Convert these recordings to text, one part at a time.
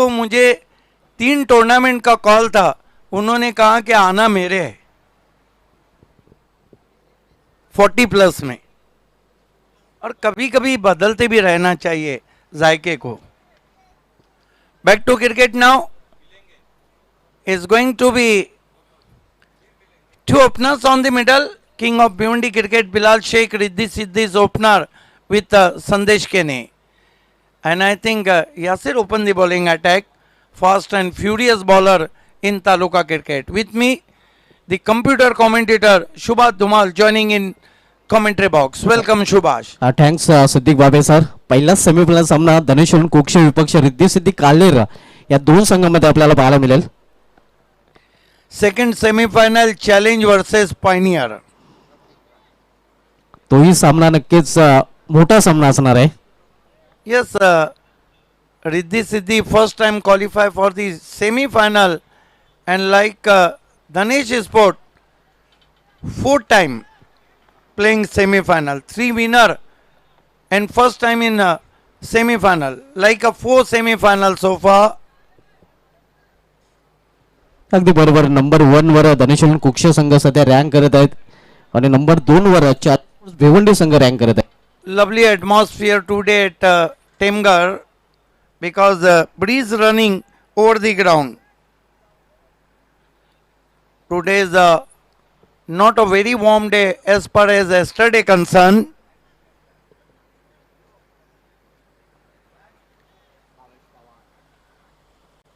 तो मुझे 3 टूर्नामेंट का कॉल था, उन्होंने कहा कि आना मेरे है 40+ में, और कभी कभी बदलते भी रहना चाहिए जायके को. Back to cricket now. Is going to be 2 openers on the middle. King of Bhiwandi cricket, Bilal Sheikh, Riddhi Sidhi is opener with Sandesh Kene. And I think Yasir opened the bowling attack. Fast and furious bowler in Taluka cricket. With me, the computer commentator Subhash Dhumal joining in commentary box. Welcome Subhash. Thanks Siddiq बाबे sir. पहिला semifinal सामना धनेश्वर कुक्ष विपक्ष रिद्धी सिद्धी कालेर या दोन संघांमध्ये आपल्याला पाहायला मिळेल. Second semi-final challenge versus Pioneer. तोही सामना नक्कीच मोठा सामना असणार आहे. Yes, Riddhi Siddhi first time qualify for the semi-final, and like Dhanesh Sport, 4th time playing semi-final, 3 winner and first time in semi-final, like a 4 semi-final so far. अगदी बरोबर. Number 1 वर धनेश्वर कुक्ष संघ सध्या रँक करत आहेत आणि नंबर 2 वर भिवंडी संघ रँक करत आहे. Lovely atmosphere today at Temgar because breeze running over the ground. Today is not a very warm day as far as yesterday concerned.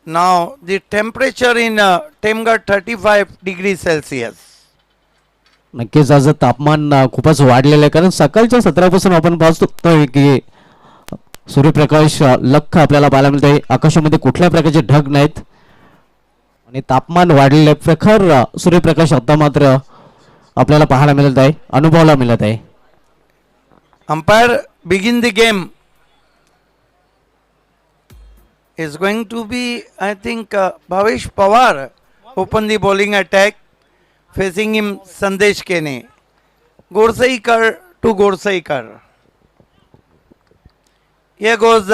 Now the temperature in Temgar 35 degrees Celsius. नक्कीच आज तापमान खूपच वाढलेलं आहे, कारण सकाळच्या सत्रापासून आपण पाहतो की सूर्यप्रकाश लख आपल्याला पाहायला मिळते. आकाशामध्ये कुठल्या प्रकारचे ढग नाहीत आणि तापमान वाढलेले आहे. प्रखर सूर्यप्रकाश आता मात्र आपल्याला पाहायला मिळत आहे, अनुभवायला मिळत आहे. Umpire begin the game. Is going to be, I think, Bhavesh Pawar open the bowling attack. Facing him Sandesh Kene. Gorsaikar to Gorsaikar. Here goes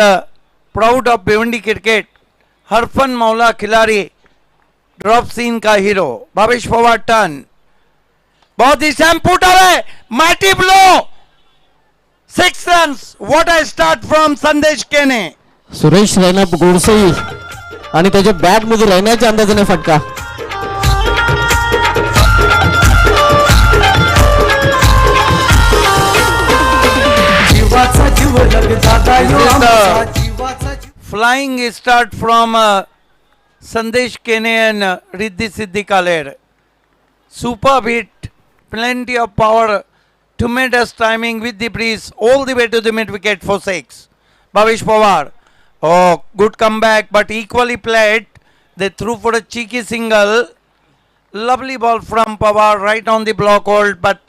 proud of Bhiwandi cricket. Harfan Maula Khilari drops in ka hero. Bhavesh Pawar turn. बहुत ही Sam put away. Mighty blow. 6 runs. What a start from Sandesh Kene. Suresh Raina गोडसई आणि त्याच्या bat मध्ये राहण्याच्या अंदाजाने फटका. Flying start from Sandesh Kene and Riddhi Siddhi Kaler. Superb hit, plenty of power, tremendous timing with the breeze all the way to the mid wicket for 6. Bhavesh Pawar. Oh, good comeback, but equally played. They threw for a cheeky single. Lovely ball from Pawar right on the block hold, but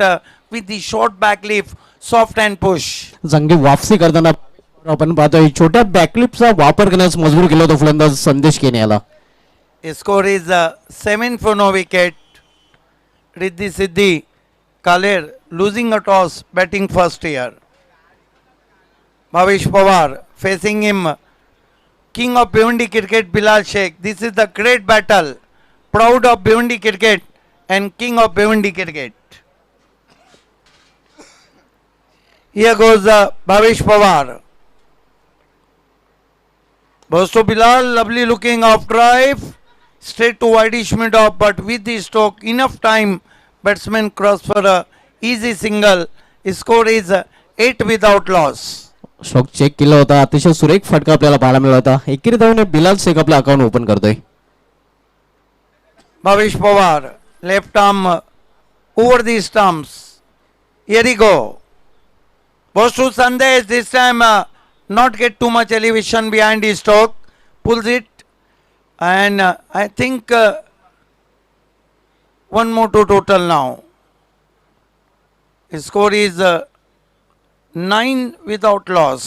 with the short back leaf, soft and push. जंगी वापसी करताना आपण पाहतोय छोट्या बॅकलिपचा वापर करण्यास मजबूर केला होता फलंदाज संदेश केने याला. Score is 7 for no wicket. Riddhi Siddhi Kaler losing a toss, batting first here. Bhavesh Pawar facing him, King of Bhiwandi cricket Bilal Sheikh. This is the great battle. Proud of Bhiwandi cricket and King of Bhiwandi cricket. Here goes Bhavesh Pawar. Goes to Bilal, lovely looking off drive. Straight to wideish mid off, but with the stroke, enough time. Batsman cross for a easy single. Score is 8 without loss. Stroke check केला होता, अतिशय सुरेख फटका आपल्याला पाहायला मिळाला होता. एकेरी धावने बिलाल शेख आपलं अकाउंट ओपन करतोय. Bhavesh Pawar, left arm over the stumps. Here he go. Goes to Sandesh, this time not get too much elevation behind his stroke. Pulls it, and I think one more to total now. His score is 9 without loss.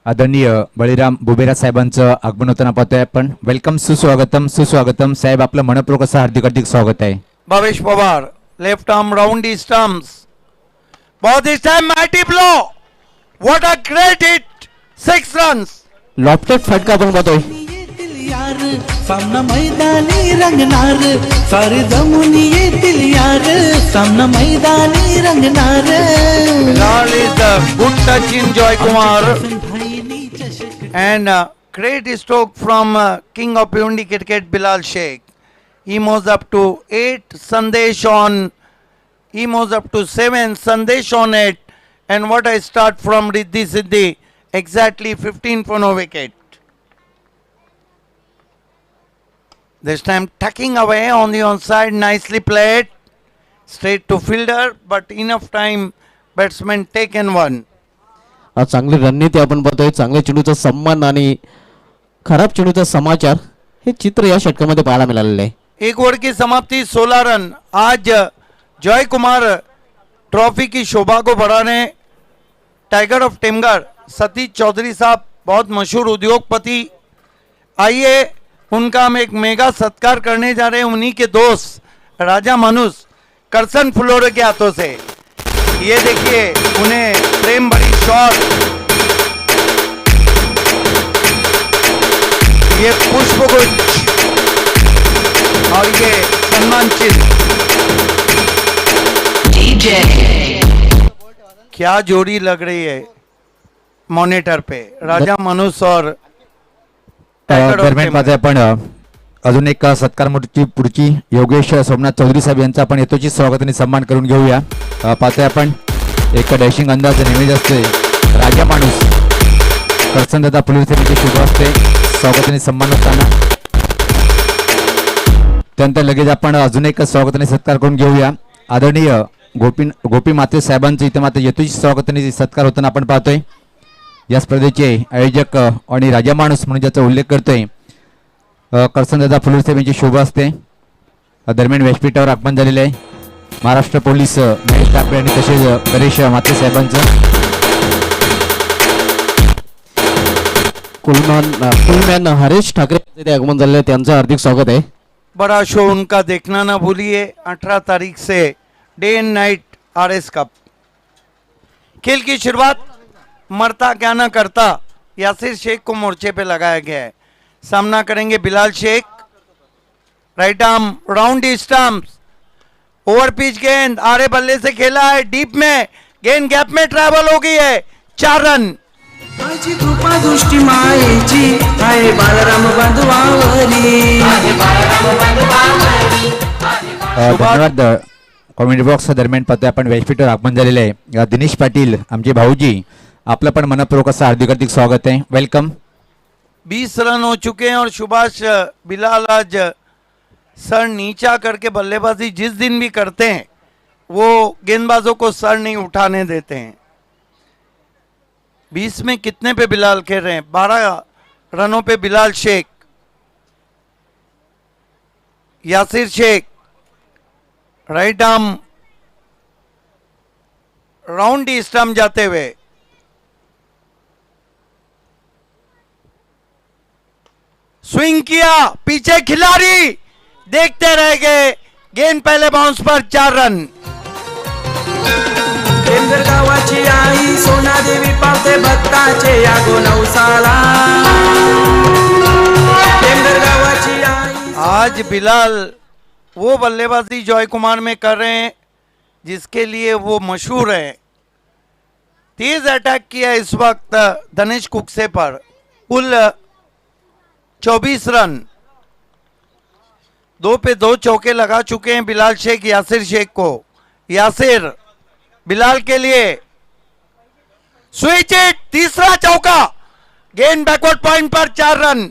आदरणीय बळीराम बुबेरा साहेबांचं आगमन होताना पाहतोय आपण. Welcome, सुस्वागतम सुस्वागतम साहेब, आपलं मनपूर्वक असं हार्दिक हार्दिक स्वागत आहे. Bhavesh Pawar, left arm round the stumps. But this time mighty blow. What a great hit. 6 runs. Lofted फटका आपण पाहतोय. पार सामना मैदानी रंगणार सारे जमून येतील यार सामना मैदानी रंगणार Bilal is a good touch in Joy Kumar भाईनी चषक and great stroke from King of Bhiwandi Cricket Bilal Sheikh. He moves up to 8, Sandesh on. He moves up to 7, Sandesh on 8. And what a start from Riddhi Siddhi. Exactly 15 for no wicket. This time tucking away on the onside, nicely played. Straight to fielder, but enough time. Batsman taken one. आज चांगली रणनीती आपण बघतोय, चांगल्या चेंडूचा सन्मान आणि खराब चेंडूचा समाचार हे चित्र या षटकामध्ये पाहायला मिळालेलं आहे. एक ओवर की समाप्ति 16 रन. आज जॉय कुमार ट्रॉफी की शोभा को बढ़ाने टाइगर ऑफ टेमगढ़ सतीश चौधरी साहब बहुत मशहूर उद्योगपति, आइए उनका हम एक मेगा सत्कार करने जा रहे हैं. उन्हीं के दोस्त राजा मानुस करसन फ्लोरे के हाथों से. ये देखिए उन्हें प्रेम भरी शॉट, ये पुष्पगुच्छ और ये सम्मान चिन्ह. क्या जोड़ी लग रही है मॉनिटर पे, राजा मनुष और टाइगर ऑफ दरम्यान टेमगढ़. पाहतोय आपण अजून एक सत्कार मूर्ती पुढची योगेश सोमनाथ चौधरी साहेब यांचा आपण यथोचित स्वागत आणि सन्मान करून घेऊया. पाहतोय आपण एक डॅशिंग अंदाज नेहमीच असते. राजा माणूस करसनदादा पुलिस शुभ असते स्वागत आणि सन्मान होताना. त्यानंतर लगेच आपण अजून एक स्वागत आणि सत्कार करून घेऊया. आदरणीय गोपी माते साहेबांचं इथे मात्र यथोचित स्वागत आणि सत्कार होताना आपण पाहतोय. या स्पर्धेचे आयोजक आणि राजा माणूस म्हणून ज्याचा उल्लेख करतोय करसनदादा फुलूर साहेब यांची शुभ असते. दरम्यान व्यासपीठावर आगमन झालेले आहे महाराष्ट्र पोलीस महेश ठाकरे आणि तसेच गणेश माते साहेबांचं. कुलमॅन हरीश ठाकरे यांचे आगमन झालेले आहे, त्यांचं हार्दिक स्वागत आहे. बड़ा शो उनका देखना ना भूलिए. 18 तारीख से डे एंड नाइट RS कप. खेल की शुरुआत मरता क्या ना करता यासिर शेख को मोर्चे पे लगाया गया है. सामना करेंगे Bilal Shaikh. Right arm round stumps, over pitch गेंद आरे बल्ले से खेला है डीप में, गेंद गैप में ट्रैवल हो गई है. 4 रन. माझी कृपा दृष्टी मायेची आहे बालराम बांधवावरी धन्यवाद. कॉमेंट बॉक्स दरम्यान पाहतोय आपण व्यासपीठावर आगमन झालेले आहे दिनेश पाटील आमचे भाऊजी. आपलं पण मनपूर्वक असं हार्दिक स्वागत आहे. वेलकम. 20 रन हो चुके हैं और सुभाष बिलाल आज सर नीचा करके बल्लेबाजी जिस दिन भी करते हैं वो गेंदबाजों को सर नहीं उठाने देते हैं. 20 में कितने पे बिलाल खेल रहे हैं? 12 रनों पे Bilal Shaikh. Yasir Shaikh right arm round stump जाते हुए, स्विंग किया, पीछे खिलाड़ी देखते रह गए, गेंद पहले बाउंस पर. 4 रन. टेमघर गावाची आई सोनादेवी पावते भक्ताचे यागो नवसाला टेमघर गावाची आई. आज बिलाल वो बल्लेबाजी जॉय कुमार में कर रहे हैं जिसके लिए वो मशहूर है. तेज अटैक किया इस वक्त धनेश कुकसे पर. कुल 24 रन, 2 पे 2 चौके लगा चुके हैं बिलाल शेख यासिर शेख को. यासिर बिलाल के लिए स्विच इट, तीसरा चौका, गेंद बैकवर्ड पॉइंट पर. 4 रन.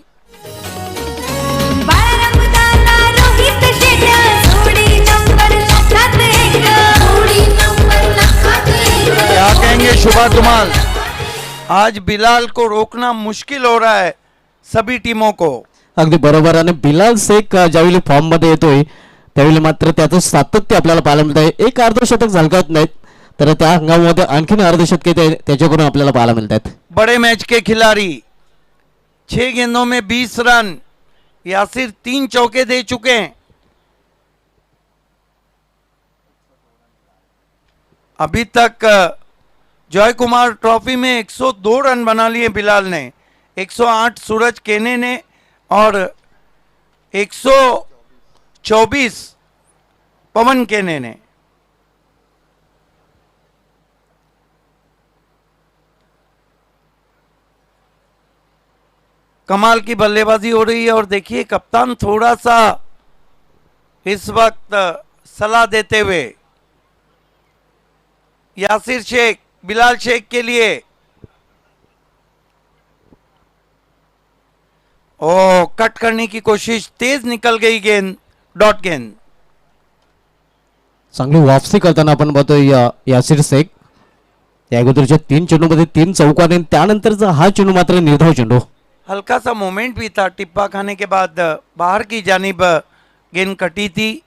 क्या कहेंगे शुभा धुमाल? आज बिलाल को रोकना मुश्किल हो रहा है सभी टीमों को. अगदी बरोबर. आणि बिलाल शेख ज्यावेळी फॉर्म मध्ये येतोय त्यावेळी मात्र त्याचं सातत्य आपल्याला पाहायला मिळत आहे. एक अर्धशतक झलकत नाहीत तर त्या हंगामामध्ये आणखीन अर्धशतके त्याच्याकडून आपल्याला पाहायला मिळतात. बड़े मैच के खिलाड़ी 6 गेंदों में 20 रन. यासिर 3 चौके दे चुके हैं. अभी तक जॉय कुमार ट्रॉफी में 102 रन बना लिए बिलाल ने. 108 सूरज केने ने और 124 पवन केने ने। कमाल की बल्लेबाजी हो रही है और देखिए कप्तान थोड़ा सा इस वक्त सलाह देते हुए यासिर शेख बिलाल शेख के लिए, ओ कट करने की कोशिश, तेज निकल गई गेंद, डॉट गेंद। चांगली वापसी करताना आपण बघतोय यासिर शेख या अगोदरच्या 3 चेंडूमध्ये 3 चौकार आणि त्यानंतरचा हा चेंडू मात्र निर्धाव चेंडू। हल्का सा मोमेंट भी था, टिप्पा खाने के बाद बाहर की जानिब गेंद कटी थी।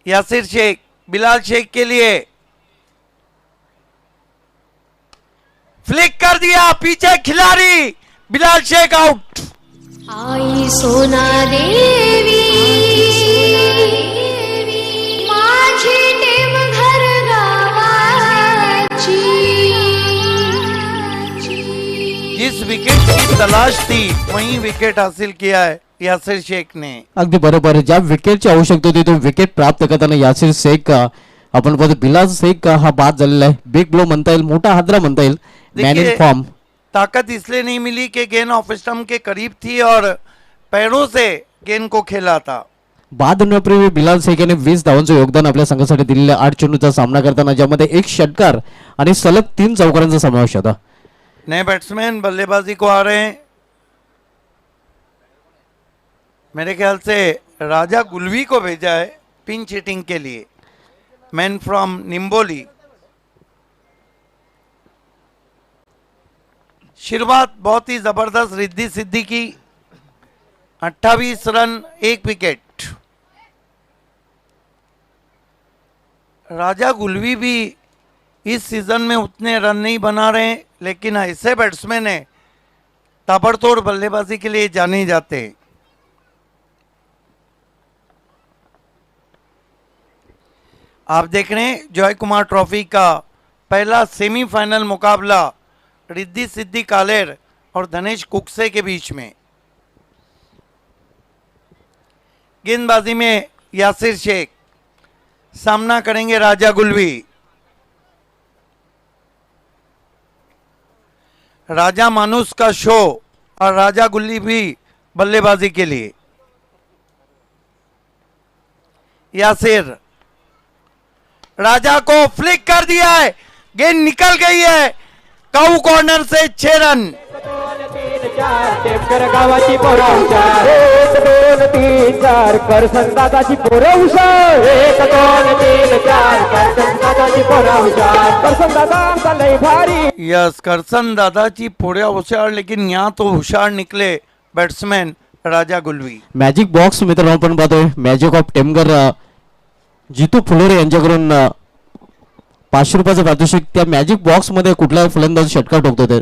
यासिर शेख बिलाल शेख के लिए फ्लिक कर दिया, पीछे खिलाड़ी, बिलाल शेख आउट। आई सोना देवी माझी टेम घर गावाची। जिस विकेट की तलाश थी वही विकेट हासिल किया है यासिर शेख ने। अगदी बरोबर, ज्या विकेटची आवश्यकता होती तो विकेट प्राप्त करताना यासिर शेख आपण बघतो बिलाल शेख हा बाद झालेला आहे। बिग ब्लो म्हणता येईल, मोठा हादरा म्हणता येईल, मॅन इन फॉर्म। ताकत इसलिए नहीं मिली कि गेंद ऑफ स्टंप के करीब थी और पैरों से गेंद को खेला था। बाद होण्यापूर्वी बिलाल शेख याने 20 धावांचं योगदान आपल्या संघासाठी दिलेले 8 चेंडूचा सामना करताना ज्यामध्ये 1 षटकार आणि सलग 3 चौकारांचा समावेश होता। नए बैट्समैन बल्लेबाजी को आ रहे हैं, मेरे ख्याल से राजा गुलवी को भेजा है पिंच हिटिंग के लिए, मैन फ्रॉम निम्बोली। शुरुआत बहुत ही जबरदस्त रिद्धि सिद्धि की, 28 रन 1 विकेट। राजा गुलवी भी इस सीजन में उतने रन नहीं बना रहे हैं, लेकिन ऐसे बैट्समैन हैं ताबड़तोड़ बल्लेबाजी के लिए जाने जाते हैं। आप देख रहे हैं जॉय कुमार ट्रॉफी का पहला सेमीफाइनल मुकाबला रिद्धि सिद्धि कालेर और धनेश कुकसे के बीच में। गेंदबाजी में यासिर शेख, सामना करेंगे राजा गुलवी। राजा मानुस का शो और राजा गुल्ली भी बल्लेबाजी के लिए। यासिर राजा को फ्लिक कर दिया है, गेंद निकल गई है, काऊ कॉर्नर से 6 रन। गावाची पोरं हुशार, 1 2 3 4 करसन दादाची पोरं हुशार, 1 2 3 4 करसन दादाची पोरं हुशार, करसन दादा आमचा लय भारी। यस, करसन दादाची पोऱ्या होशियार, लेकिन यहाँ तो होशियार निकले बैट्समैन राजा गुलवी। मॅजिक बॉक्स मित्रांनो आपण पाहतोय मॅजिक ऑफ टेमगर जितू फुलोरे यांच्याकडून 500 रुपयाचं पारितोषिक। त्या मॅजिक बॉक्स मध्ये कुठला फलंदाज षटकार ठोकतो ते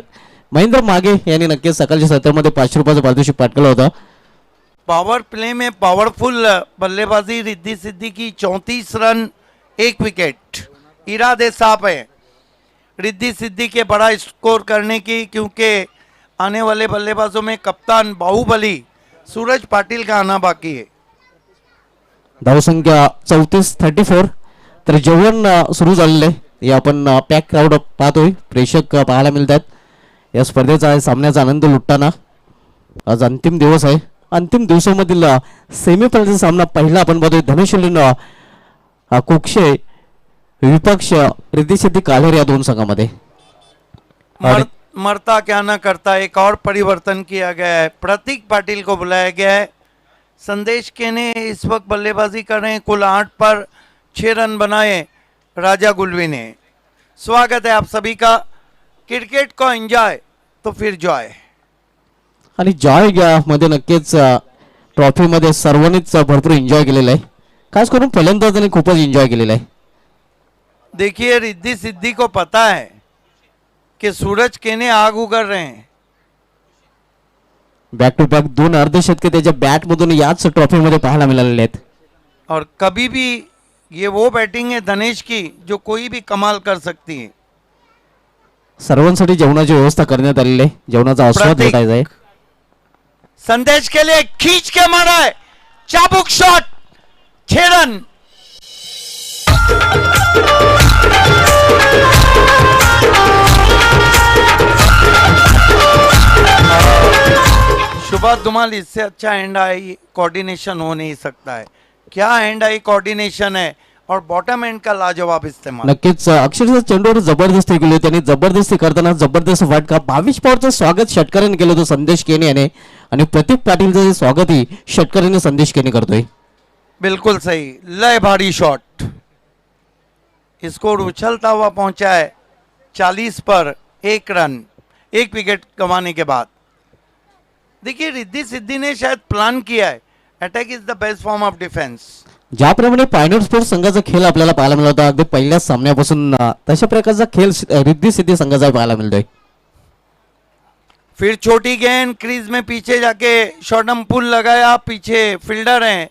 महेंद्र मागे यांनी नक्कीच सकाळच्या सत्रामध्ये 500 रुपयाचं पारितोषिक पाठवलं होतं। पावर प्ले में पावरफुल बल्लेबाजी रिद्धि सिद्धि की, 34 रन 1 विकेट। इरादे साफ है रिद्धि सिद्धि के बड़ा स्कोर करने की, क्योंकि आने वाले बल्लेबाजों में कप्तान बाहुबली सूरज पाटिल का आना बाकी है। धावसंख्या 34-34 तर जेवण सुरू झालेलं आहे। हे आपण पॅक क्राऊड पाहतोय, प्रेक्षक पाहायला मिळतात। या स्पर्धेचा सामन्याचा आनंद लुटताना आज अंतिम दिवस आहे। अंतिम दिवसामधील सेमीफायनलचा सामना पहिला आपण बघतोय धनुष्यलीन कुक्षे विपक्ष रिद्धि सिद्धि कालेर या दोन संघामध्ये। मरता क्या न करता, एक और परिवर्तन किया गया है, प्रतीक पाटिल को बुलाया गया है। संदेश केने इस वक्त बल्लेबाजी कर रहे हैं, कुल 8 पर 6 रन बनाए राजा गुलवी ने। स्वागत है आप सभी का। क्रिकेट को एंजॉय तो फिर जॉय। आणि जॉय मध्ये नक्कीच ट्रॉफी मध्ये सर्वांनीच भरपूर एन्जॉय केलेला आहे, खास करून फलंदाजांनी खूपच एन्जॉय केलेला आहे। देखिए रिद्धि सिद्धि को पता है कि सूरज केने आग उगल रहे हैं। बॅक टू बॅक 2 अर्धशतके त्याच्या बॅट मधून याच ट्रॉफी मध्ये पाहायला मिळालेले आहेत। और कभी भी ये वो बैटिंग है धनेश की जो कोई भी कमाल कर सकती है। सर्वांसाठी जेवणाची व्यवस्था करण्यात आलेली आहे, जेवणाचा आस्वाद घेता आहे। संदेश के लिए खींच के मारा है, चाबुक शॉट, 6 रन। शुभा धुमाल, इससे अच्छा हैंड आई कोऑर्डिनेशन हो नहीं सकता है। क्या हैंड आई कोऑर्डिनेशन है और बॉटम एंड का लाजवाब इस्तेमाल। नक्कीच अक्षरशः चेंडूवर जबरदस्ती केली होती आणि जबरदस्ती करताना जबरदस्त फटका 22 पॉवरचं स्वागत षटकऱ्याने केलं होतं संदेश केने याने आणि प्रतीक पाटीलचं स्वागतही षटकऱ्याने संदेश केने करतोय। बिल्कुल सही, लय भारी शॉट। स्कोर उछलता हुआ पहुंचा है 40 पर 1 रन, 1 विकेट गंवाने के बाद। देखिए रिद्धि सिद्धि ने शायद प्लान किया है, attack is the best form of defence. ज्याप्रमाणे पायनोर स्पोर्ट्स संघाचा खेळ आपल्याला पाहायला मिळत होता अगदी पहिल्याच सामन्यापासून तशा प्रकारचा खेळ रिद्धी सिद्धी संघाचा पाहायला मिळतोय। फिर छोटी गेंद क्रीज में पीछे जाके शॉर्टम पुल लगाया, पीछे फील्डर हैं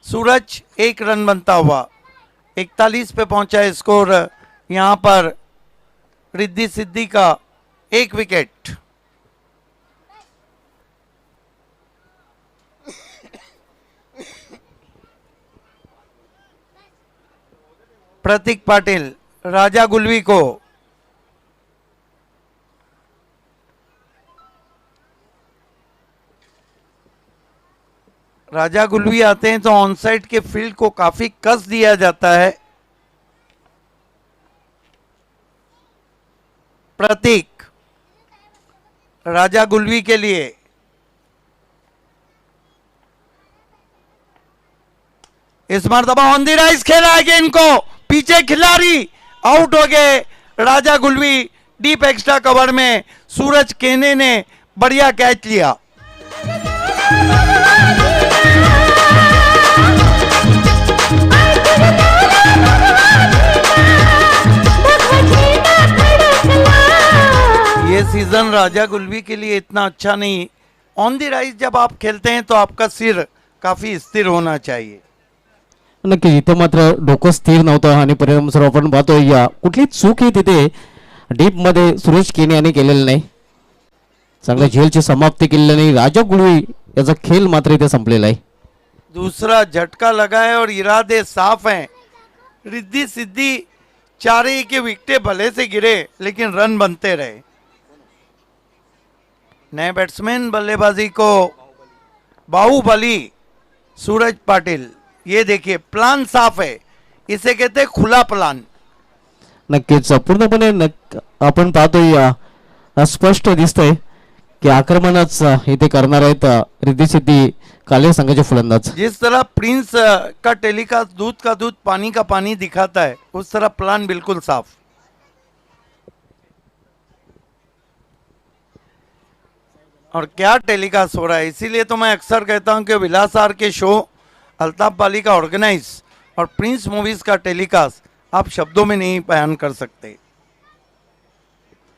सूरज, 1 रन बनता हुआ 41 पे पहुंचा है स्कोर। यहां पर रिद्धि सिद्धि का 1 विकेट। प्रतीक पाटिल राजा गुलवी को राजा गुलवी आते हैं तो ऑनसाइड के फील्ड को काफी कस दिया जाता है। प्रतीक राजा गुलवी के लिए इस मरतबा ऑन द राइज खेला है गेंद को, पीछे खिलाड़ी आउट हो गए। राजा गुलवी डीप एक्स्ट्रा कवर में सूरज केने ने बढ़िया कैच लिया। ये सीजन राजा गुलवी के लिए इतना अच्छा नहीं। ऑन द राइज जब आप खेलते हैं तो आपका सिर काफी स्थिर होना चाहिए। नक्की इथे मात्र डोकं स्थिर नव्हतं आणि परिणामस्वरूप आपण पाहतोय या कुठली चूक ही तिथे डीप मध्ये सुरेश केने यांनी केलेली नाही। चांगल्या झेलची समाप्ती केलेली नाही। राजा गुलवी याचा खेळ मात्र इथे संपलेला आहे। दूसरा झटका लगा है और इरादे साफ हैं। रिद्धि सिद्धि 4 के विकेट भले से गिरे लेकिन रन बनते रहे। नए बैट्समैन बल्लेबाजी को बाहुबली सूरज पाटिल। ये देखिए प्लान साफ है, इसे कहते हैं खुला प्लान। नक्कीच पूर्णपणे आपण पाहतोय स्पष्ट दिसतंय की आक्रमणच इथे करणार आहेत रिद्धी सिद्धी काले संघाचे फलंदाज। जिस तरह प्रिंस का टेलीकास्ट दूध का दूध पानी का पानी दिखाता है, उस तरह प्लान बिल्कुल साफ। और क्या टेलीकास्ट हो रहा है, इसीलिए तो मैं अक्सर कहता हूं कि विलास आर के शो, अल्ताफ बाली का ऑर्गेनाइज और प्रिंस मूवीज का टेलीकास्ट आप शब्दों में नहीं बयान कर सकते।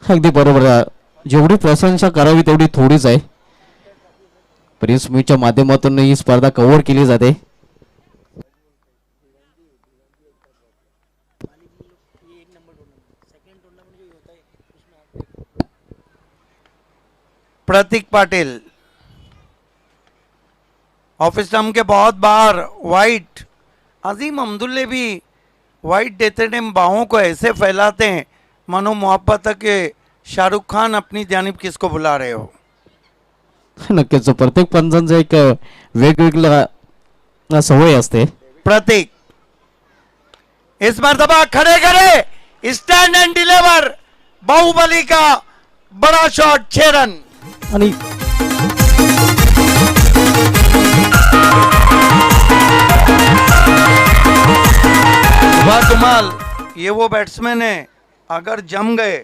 अगदी बरोबर आहे, जेवढी प्रशंसा करावी तेवढी थोडीच आहे। प्रिन्स मूवीच्या माध्यमातून ही स्पर्धा कव्हर केली जाते। प्रतीक पाटिल ऑफिस टर्म के बहुत बार वाइट। अजीम अब्दुल्ले भी वाइट देते टाइम बाहों को ऐसे फैलाते हैं मानो मोहब्बत के शाहरुख खान अपनी जानिब किसको बुला रहे हो। नक्कीच प्रत्येक पंचांचा एक वेगवेगळा सवय असते। प्रतीक इस मर्तबा खड़े खड़े स्टैंड एंड डिलीवर, बाहुबली का बड़ा शॉट, 6 रन। आणि धमाल, ये वो बैट्समैन है अगर जम गए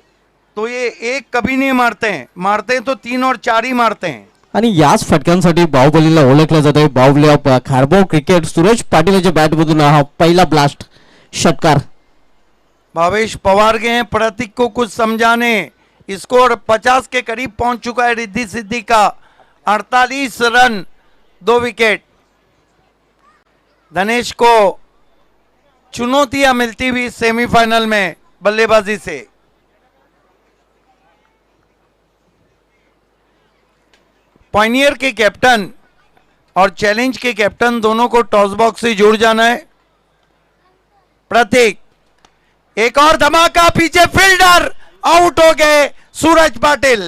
तो ये एक कभी नहीं मारते हैं, मारते हैं तो 3 और 4 ही मारते हैं। आणि याच फटक्यांसाठी बाहुबलीला ओळखलं जात आहे। बाहुबली ऑफ खारबाव क्रिकेट सूरज पाटील याच्या बॅटमधून हा पहिला ब्लास्ट षटकार। भावेश पवार गए हैं प्रतीक को कुछ समझाने। स्कोर 50 के करीब पहुंच चुका है रिद्धि सिद्धि का, 48 रन 2 विकेट। धनेश को चुनौतियां मिलती हुई सेमीफाइनल में बल्लेबाजी से। पॉइनियर के कैप्टन और चैलेंज के कैप्टन दोनों को टॉस बॉक्स से जुड़ जाना है। प्रतीक, एक और धमाका, पीछे फील्डर आउट हो गए सूरज पाटिल।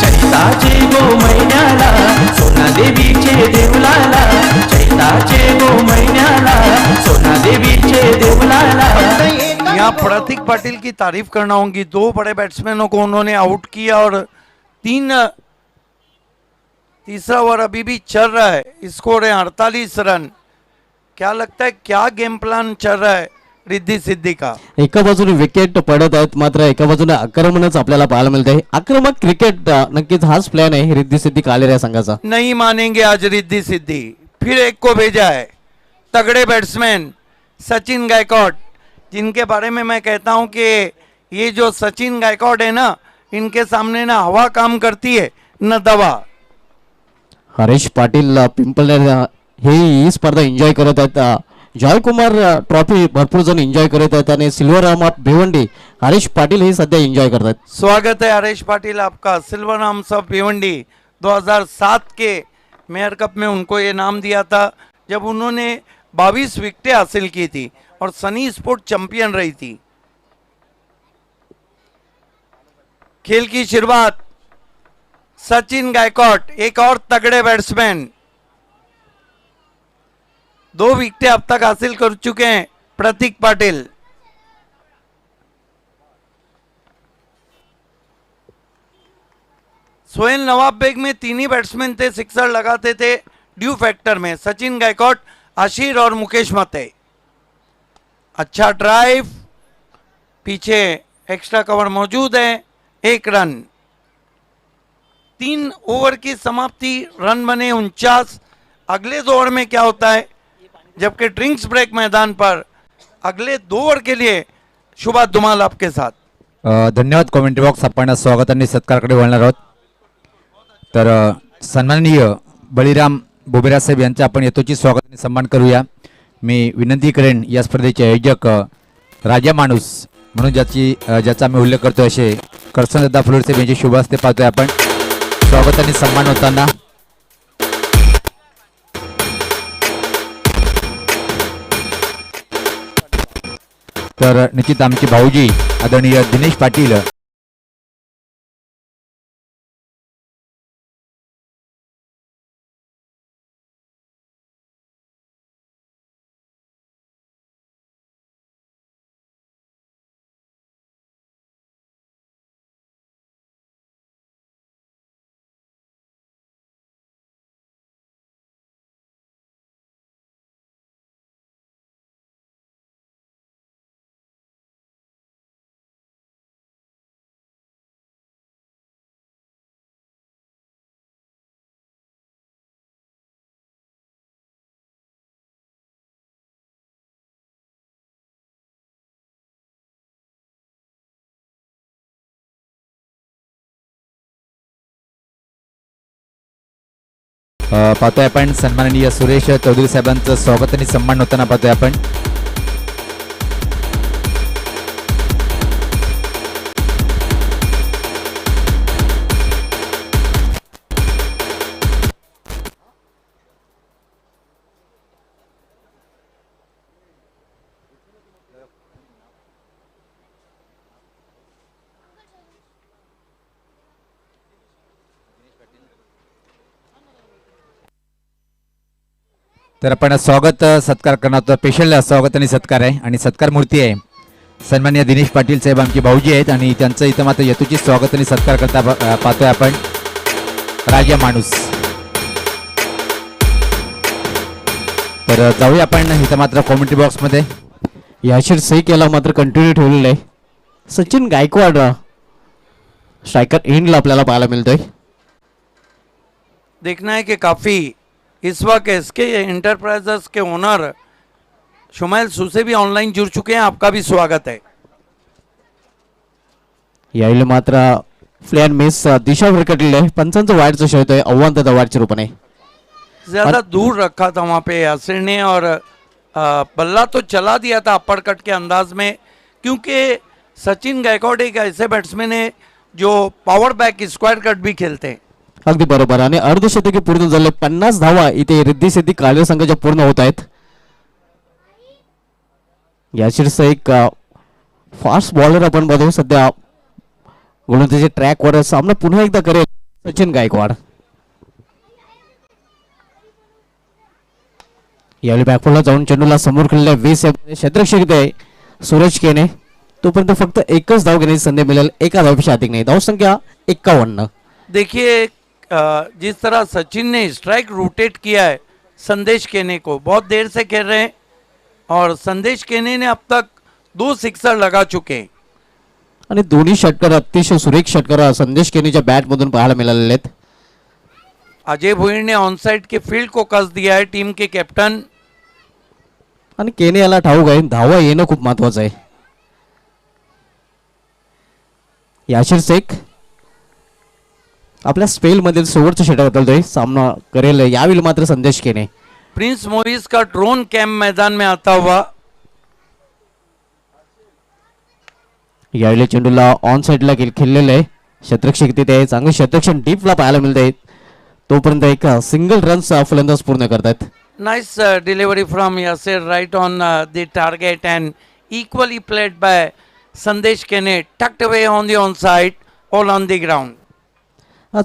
चैताचे गो महिन्याला सोना देवीचे देवलाला, चैताचे गो महिन्याला सोना देवीचे देवलाला। यहाँ प्रतीक पाटिल की तारीफ करना होगी, 2 बड़े बैट्समैनों को उन्होंने आउट किया और तीसरा ओवर अभी भी चल रहा है, स्कोर है 48 रन। क्या लगता है क्या गेम प्लान चल रहा है रिद्धी सिद्धी का? एका बाजूने विकेट पडत आहेत, मात्र एका बाजूने आक्रमणच आपल्याला पाहायला मिळते. आक्रमक क्रिकेट नक्कीच हाच प्लॅन आहे रिद्धी सिद्धी कालेर या संघाचा. नहीं मानेंगे आज रिद्धी सिद्धी, फिर एक को भेजा है, तगड़े बैट्समैन सचिन गायकवाड, जिनके बारे में मैं कहता हूं कि ये जो सचिन गायकवाड है ना, इनके सामने ना हवा काम करती है न दवा। हरीश पाटील पिंपळनेर हे ही स्पर्धा एन्जॉय करत आहेत. जयकुमार ट्रॉफी भरपूर जण एन्जॉय करत आहेत आणि silver arm of Bhiwandi Harish Patil हे सध्या एन्जॉय करत आहेत. स्वागत है हरीश पाटिल आपका। Silver arms of Bhiwandi 2007 K mayor cup में उनको ये नाम दिया था जब उन्होंने 22 विकेटें हासिल की थी और सनी स्पोर्ट चैंपियन रही थी। खेल की शुरुआत सचिन गायकवाड, एक और तगड़े बैट्समैन, 2 विकेटें अब तक हासिल कर चुके हैं प्रतीक पाटिल। सोहेल नवाब बेग में 3 ही बैट्समैन थे, सिक्सर लगाते थे ड्यू फैक्टर में, सचिन गायकवाड, आशीर और मुकेश मते। अच्छा ड्राइव, पीछे एक्स्ट्रा कवर मौजूद है, 1 रन। 3 ओवर की समाप्ति, रन बने 49। अगले 2 ओवर में क्या होता है, जबकि ड्रिंक्स ब्रेक मैदान पर अगले 2 ओवर के लिए शुभा धुमाल आपके साथ। धन्यवाद कॉमेंट्री बॉक्स. आपण स्वागत आणि सत्कारकडे वळणार आहोत. तर सन्माननीय बळीराम बोबेरा साहेब यांचा आपण यथोचित स्वागत आणि सन्मान करूया. मी विनंती करेन या स्पर्धेचे आयोजक राजा माणूस म्हणून ज्याचा आम्ही उल्लेख करतो असे करसनदादा फुलोर साहेब यांचे शुभ हस्ते पाहतोय आपण स्वागत आणि सन्मान होताना. तर निश्चित आमचे भाऊजी आदरणीय दिनेश पाटील पाहतोय आपण सन्माननीय सुरेश चौधरी साहेबांचं स्वागत आणि सन्मान होताना पाहतोय आपण. तर आपण स्वागत सत्कार करणार स्पेशल स्वागत आणि सत्कार आहे आणि सत्कार मूर्ती आहे सन्माननीय दिनेश पाटील साहेब आमचे भाऊजी आहेत आणि त्यांचं इथं मात्र यथोचित स्वागत आणि सत्कार करता पाहतोय आपण राजा माणूस. तर जाऊया आपण इथं मात्र कॉमेंट्री बॉक्स मध्ये. याशीर सही केला मात्र कंटिन्यू ठेवलेलं आहे. सचिन गायकवाड स्ट्रायकर एंडला आपल्याला पाहायला मिळतोय. देखना है कि काफ़ी इस वक्त एसके इंटरप्राइजेस के ओनर शुमाइल सूसे भी ऑनलाइन जुड़ चुके हैं, आपका भी स्वागत है. यावेळी मात्र फ्लॅन मिस दिशा भरकटलेले आहे. पंचांचं वाईटचं शोध आहे आव्हान त्या वाईटच्या रूपाने. ज़्यादा दूर रखा था वहाँ पे यासिर ने और बल्ला तो चला दिया था अपर कट के अंदाज में, क्योंकि सचिन गायकवाड एक ऐसे बैट्समैन है जो पावर बैक स्क्वायर कट भी खेलते हैं। अगदी बरोबर आणि अर्धशतकी पूर्ण झाले 50 धावा इथे रिद्धी सिद्धी कालेर संघाच्या पूर्ण होत आहेत. याशिवाय एक फास्ट बॉलर आपण बघू सध्या गोलंदाजी ट्रॅकवर सामना पुन्हा एकदा करेल सचिन गायकवाड. यावेळी बॅकफुलला जाऊन चेंडूला समोर खेळल्या 20 क्षेत्ररक्षक आहे सूरज केने. तोपर्यंत फक्त एकच धाव घेण्याची संधी मिळेल, एका धावपेक्षा अधिक नाही. धाव संख्या 51. देखिए जिस तरह सचिन ने स्ट्राइक रोटेट किया है संदेश केने को, बहुत देर से खेल रहे हैं और संदेश केने ने अब तक 2 सिक्सर लगा चुके हैं. आणि दोन्ही षटकार अतिशय सुरेख षटकार संदेश केनीच्या बॅट मधून पाहायला मिळालेले आहेत. अजय भोईर ने ऑन साइड के फील्ड को कस दिया है, टीम के कैप्टन. आणि केने याला ठाऊक आहे धावा येणं खूप महत्वाचं आहे. याशिर शेख आपल्या स्पेल मधील शेवटचं षटक बदलतोय, सामना करेल यावेळी मात्र संदेश केने. प्रिंस मोइस का ड्रोन कैंप मैदान में आता हुआ. यावेळी चेंडूला ऑन साइडला खेळलेलं आहे क्षेत्ररक्षक तिथे चांगले क्षेत्ररक्षण डीपला पाहायला मिळते. तोपर्यंत एक सिंगल रन्स फलंदाज पूर्ण करतात. Nice delivery from Yasir right on the target and equally played by Sandesh Kene, tucked away on the onside, all on the ground.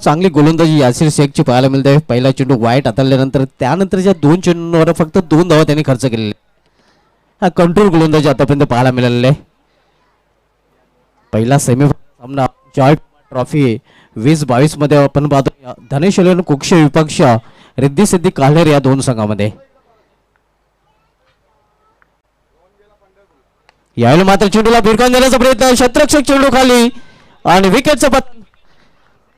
चांगली गोलंदाजी यासिर शेखची पाहायला मिळते. पहिला चेंडू वाईट हाताळल्यानंतर त्यानंतरच्या 2 चेंडूंवर फक्त 2 धावा त्यांनी खर्च केलेले. हा कंट्रोल गोलंदाजी आतापर्यंत पाहायला मिळालेला आहे. पहिला सेमीफायनल सामना जॉय ट्रॉफी 2022 मध्ये आपण पाहतो धनेश कुक्ष विपक्ष रिद्धी सिद्धी काल्हेर या 2 संघामध्ये. यावेळी मात्र चेंडूला भिरकावून देण्याचा प्रयत्न, क्षेत्ररक्षक चेंडू खाली आणि विकेटचं पतन.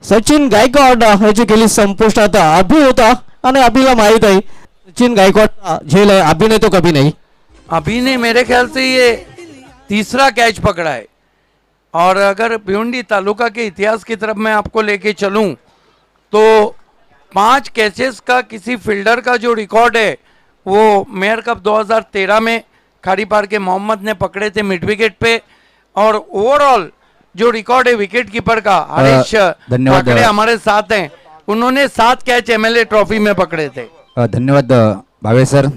सचिन गायकवाड ह्याची केली संपुष्टात. अभि होता आणि अभिला माहित आहे सचिन गायकवाड झेल आहे, अभि नाही तो कभी नहीं. अभी ने मेरे ख्याल से ये तीसरा कैच पकड़ा है और अगर भिवंडी तालुका के इतिहास की तरफ मैं आपको लेके चलूं तो 5 कैचेस का किसी फील्डर का जो रिकॉर्ड है वो मेयर कप 2013 में खाड़ी पार के मोहम्मद ने पकड़े थे मिड विकेट पे. और ओवरऑल जो रिकॉर्ड है विकेट कीपर का हरीश धन्यवाद. ठाकरे हमारे साथ हैं, उन्होंने 7 कैच एमएलए ट्रॉफी में पकड़े थे. धन्यवाद भावे सर.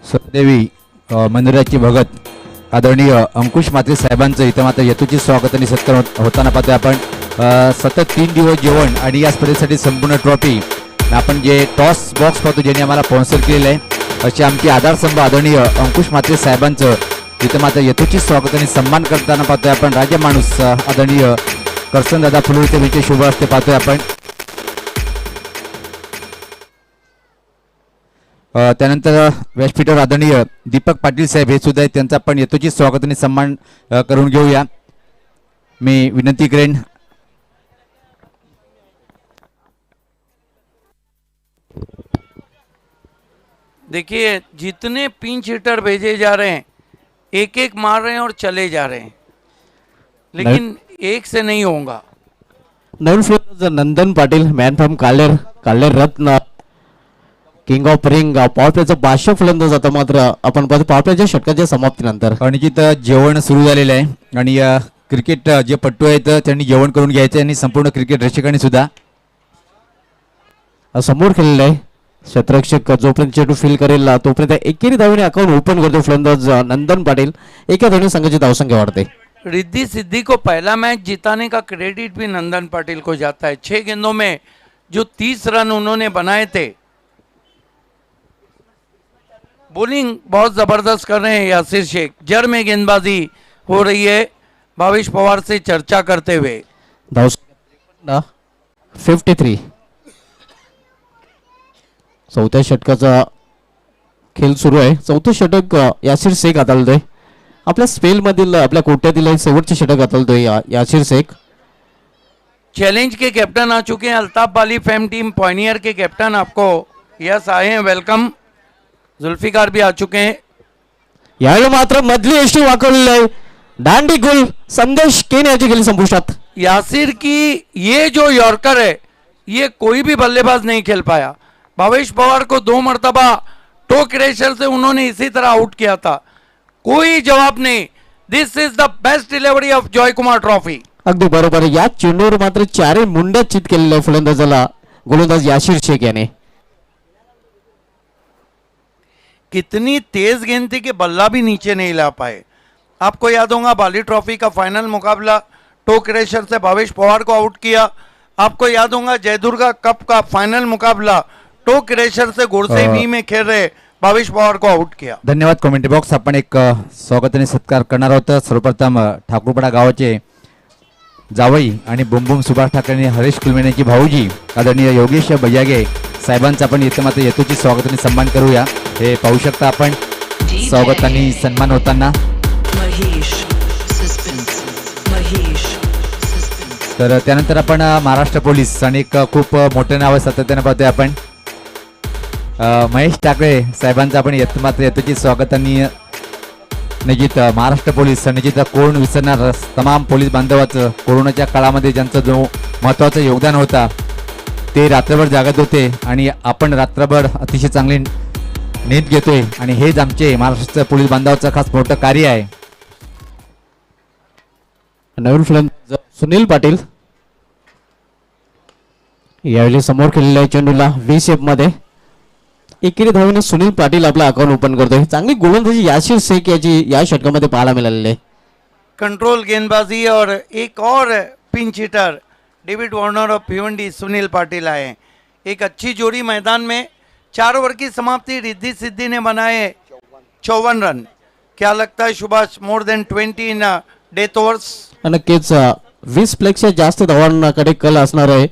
सुदेवी मंदिराची भगत आदरणीय अंकुश म्हात्रे साहेबांचं इथं मात्र यथोचित स्वागत आणि सत्कार होताना पाहतोय आपण. सतत 3 दिवस जेवण आणि या स्पर्धेसाठी संपूर्ण ट्रॉफी आपण जे टॉस बॉक्स पाहतो ज्यांनी आम्हाला स्पॉन्सर केलेलं आहे असे आमचे आधारस्तंभ आदरणीय अंकुश म्हात्रे साहेबांचं इथं मात्र यथोचित स्वागत आणि सन्मान करताना पाहतोय आपण. राजा माणूस आदरणीय करसनदादा फुलुर्ते यांचे शुभ हस्ते पाहतोय आपण. त्यानंतर व्यासपीठावर आदरणीय दीपक पाटील साहेब हे सुद्धा त्यांचा आपण यथोचित स्वागत आणि सन्मान करून घेऊया. मी विनंती करेन. देखिए जितने पिंच हिटर भेजे जा रहे हैं एक एक मार रहे हैं और चले जा रहे हैं, लेकिन एक से नहीं होगा. नवीन फलंदाज नंदन पाटील मॅन फ्रॉम काल्हेर रत्न किंग ऑफ रिंग पॉवर प्लेचा 500 फलंदाज. आता मात्र आपण पाहतो पॉवर प्लेच्या षटकाच्या समाप्तीनंतर निश्चित जेवण सुरू झालेलं आहे आणि क्रिकेट जे पट्टू आहेत त्यांनी जेवण करून घ्यायचं आणि संपूर्ण क्रिकेट रसिकांनी सुद्धा समोर खेळलेलं आहे. क्षेत्ररक्षक जोपर्यंत चेंडू फील करेल तोपर्यंत एकेरी धावेने अकाउंट ओपन करतो फलंदाज नंदन पाटील. एका धावेने संघाची धावसंख्या वाढते. रिद्धि सिद्धि को पहला मैच जिताने का क्रेडिट भी नंदन पाटिल को जाता है. 6 गेंदों में जो 30 रन उन्होंने बनाए थे. बॉलिंग बहुत जबरदस्त कर रहे हैं यासिर शेख. जड़ में गेंदबाजी हो रही है भावेश पवार से चर्चा करते हुए. धावसंख्या 53. चौथ्या षटकाचा खेळ सुरू आहे. चौथं षटक यासिर शेख हाताळतोय. आपल्या स्पेल मधील आपल्या कोट्यातील शेवटचे षटक हाताळतोय यासिर शेख. चैलेंज के कैप्टन आ चुके हैं अल्ताफ बाली फेम टीम पॉइनियर के कैप्टन. आपको यस आए हैं, वेलकम. जुल्फिकार भी आ चुके हैं. यावेळी मात्र मधली यष्टी वाकवलेली आहे. दांडी गुल संदेश केने याची गेली संपुष्टात. यासिर की ये जो यॉर्कर है ये कोई भी बल्लेबाज नहीं खेल पाया. भावेश पवार को 2 मरतबा टोक रेशर से उन्होंने इसी तरह आउट किया था. कोई जवाब नहीं. This is the best delivery of Joy Kumar trophy. अगदी बरोबर. या चेंडूवर मात्र चारही मुंड्या चित केलेल्या फलंदाजाला गोलंदाज याशिर शेख याने. कितनी तेज गेंद थी कि बल्ला भी नीचे नहीं ला पाए. आपको याद होगा बाली ट्रॉफी का फाइनल मुकाबला टोक रेशर से भावेश पवार को आउट किया. आपको याद होगा जयदुर्गा कप का फाइनल मुकाबला टोक रेशर से गोडसे वी में खेल रहे भावेश पवार को आउट किया. धन्यवाद कॉमेंट्री बॉक्स. आपण एक स्वागत आणि सत्कार करणार आहोत. सर्वप्रथम ठाकूरपाडा गावाचे जावई आणि बुमबुम सुभाष ठाकरे आणि हरेश कुलमेण्याची भाऊजी आदरणीय योगेश बजागे साहेबांचा आपण इथे मात्र येतोची स्वागत आणि सन्मान करूया. हे पाहू शकता आपण स्वागत आणि सन्मान होताना. तर त्यानंतर आपण महाराष्ट्र पोलीस आणि एक खूप मोठे नाव सातत्याने पाहतोय आपण महेश ठाकरे साहेबांचा आपण मात्र येतोची स्वागत आणि निश्चित महाराष्ट्र पोलीस निश्चित कोण विसरणार तमाम पोलीस बांधवाचं कोरोनाच्या काळामध्ये ज्यांचं जो महत्त्वाचं योगदान होता ते रात्रभर जागत होते आणि आपण रात्रभर अतिशय चांगली नीट घेतोय आणि हेच आमचे महाराष्ट्र पोलीस बांधवाचं खास मोठं कार्य आहे. नवीन फलंदाज सुनील पाटील यावेळी समोर खेळलेल्या चेंडूला व्ही शेप मध्ये एकेरी धावेने सुनील पाटील आपला अकाउंट ओपन करतोय. चांगली गोलंदाजी याशिर शेख याची या षटकामध्ये पाहायला मिळालेली आहे. कंट्रोल गेंदबाजी और एक और पिंच हिटर डेविड वार्नर और भिवंडी सुनील पाटिल आए. एक अच्छी जोड़ी मैदान में 4 ओवर की समाप्ति रिद्धि सिद्धि ने बनाए 54 रन. क्या लगता है Subhash, more than 20 in death overs? नक्कीच 20 पेक्षा जास्त धावांकडे कल असणार आहे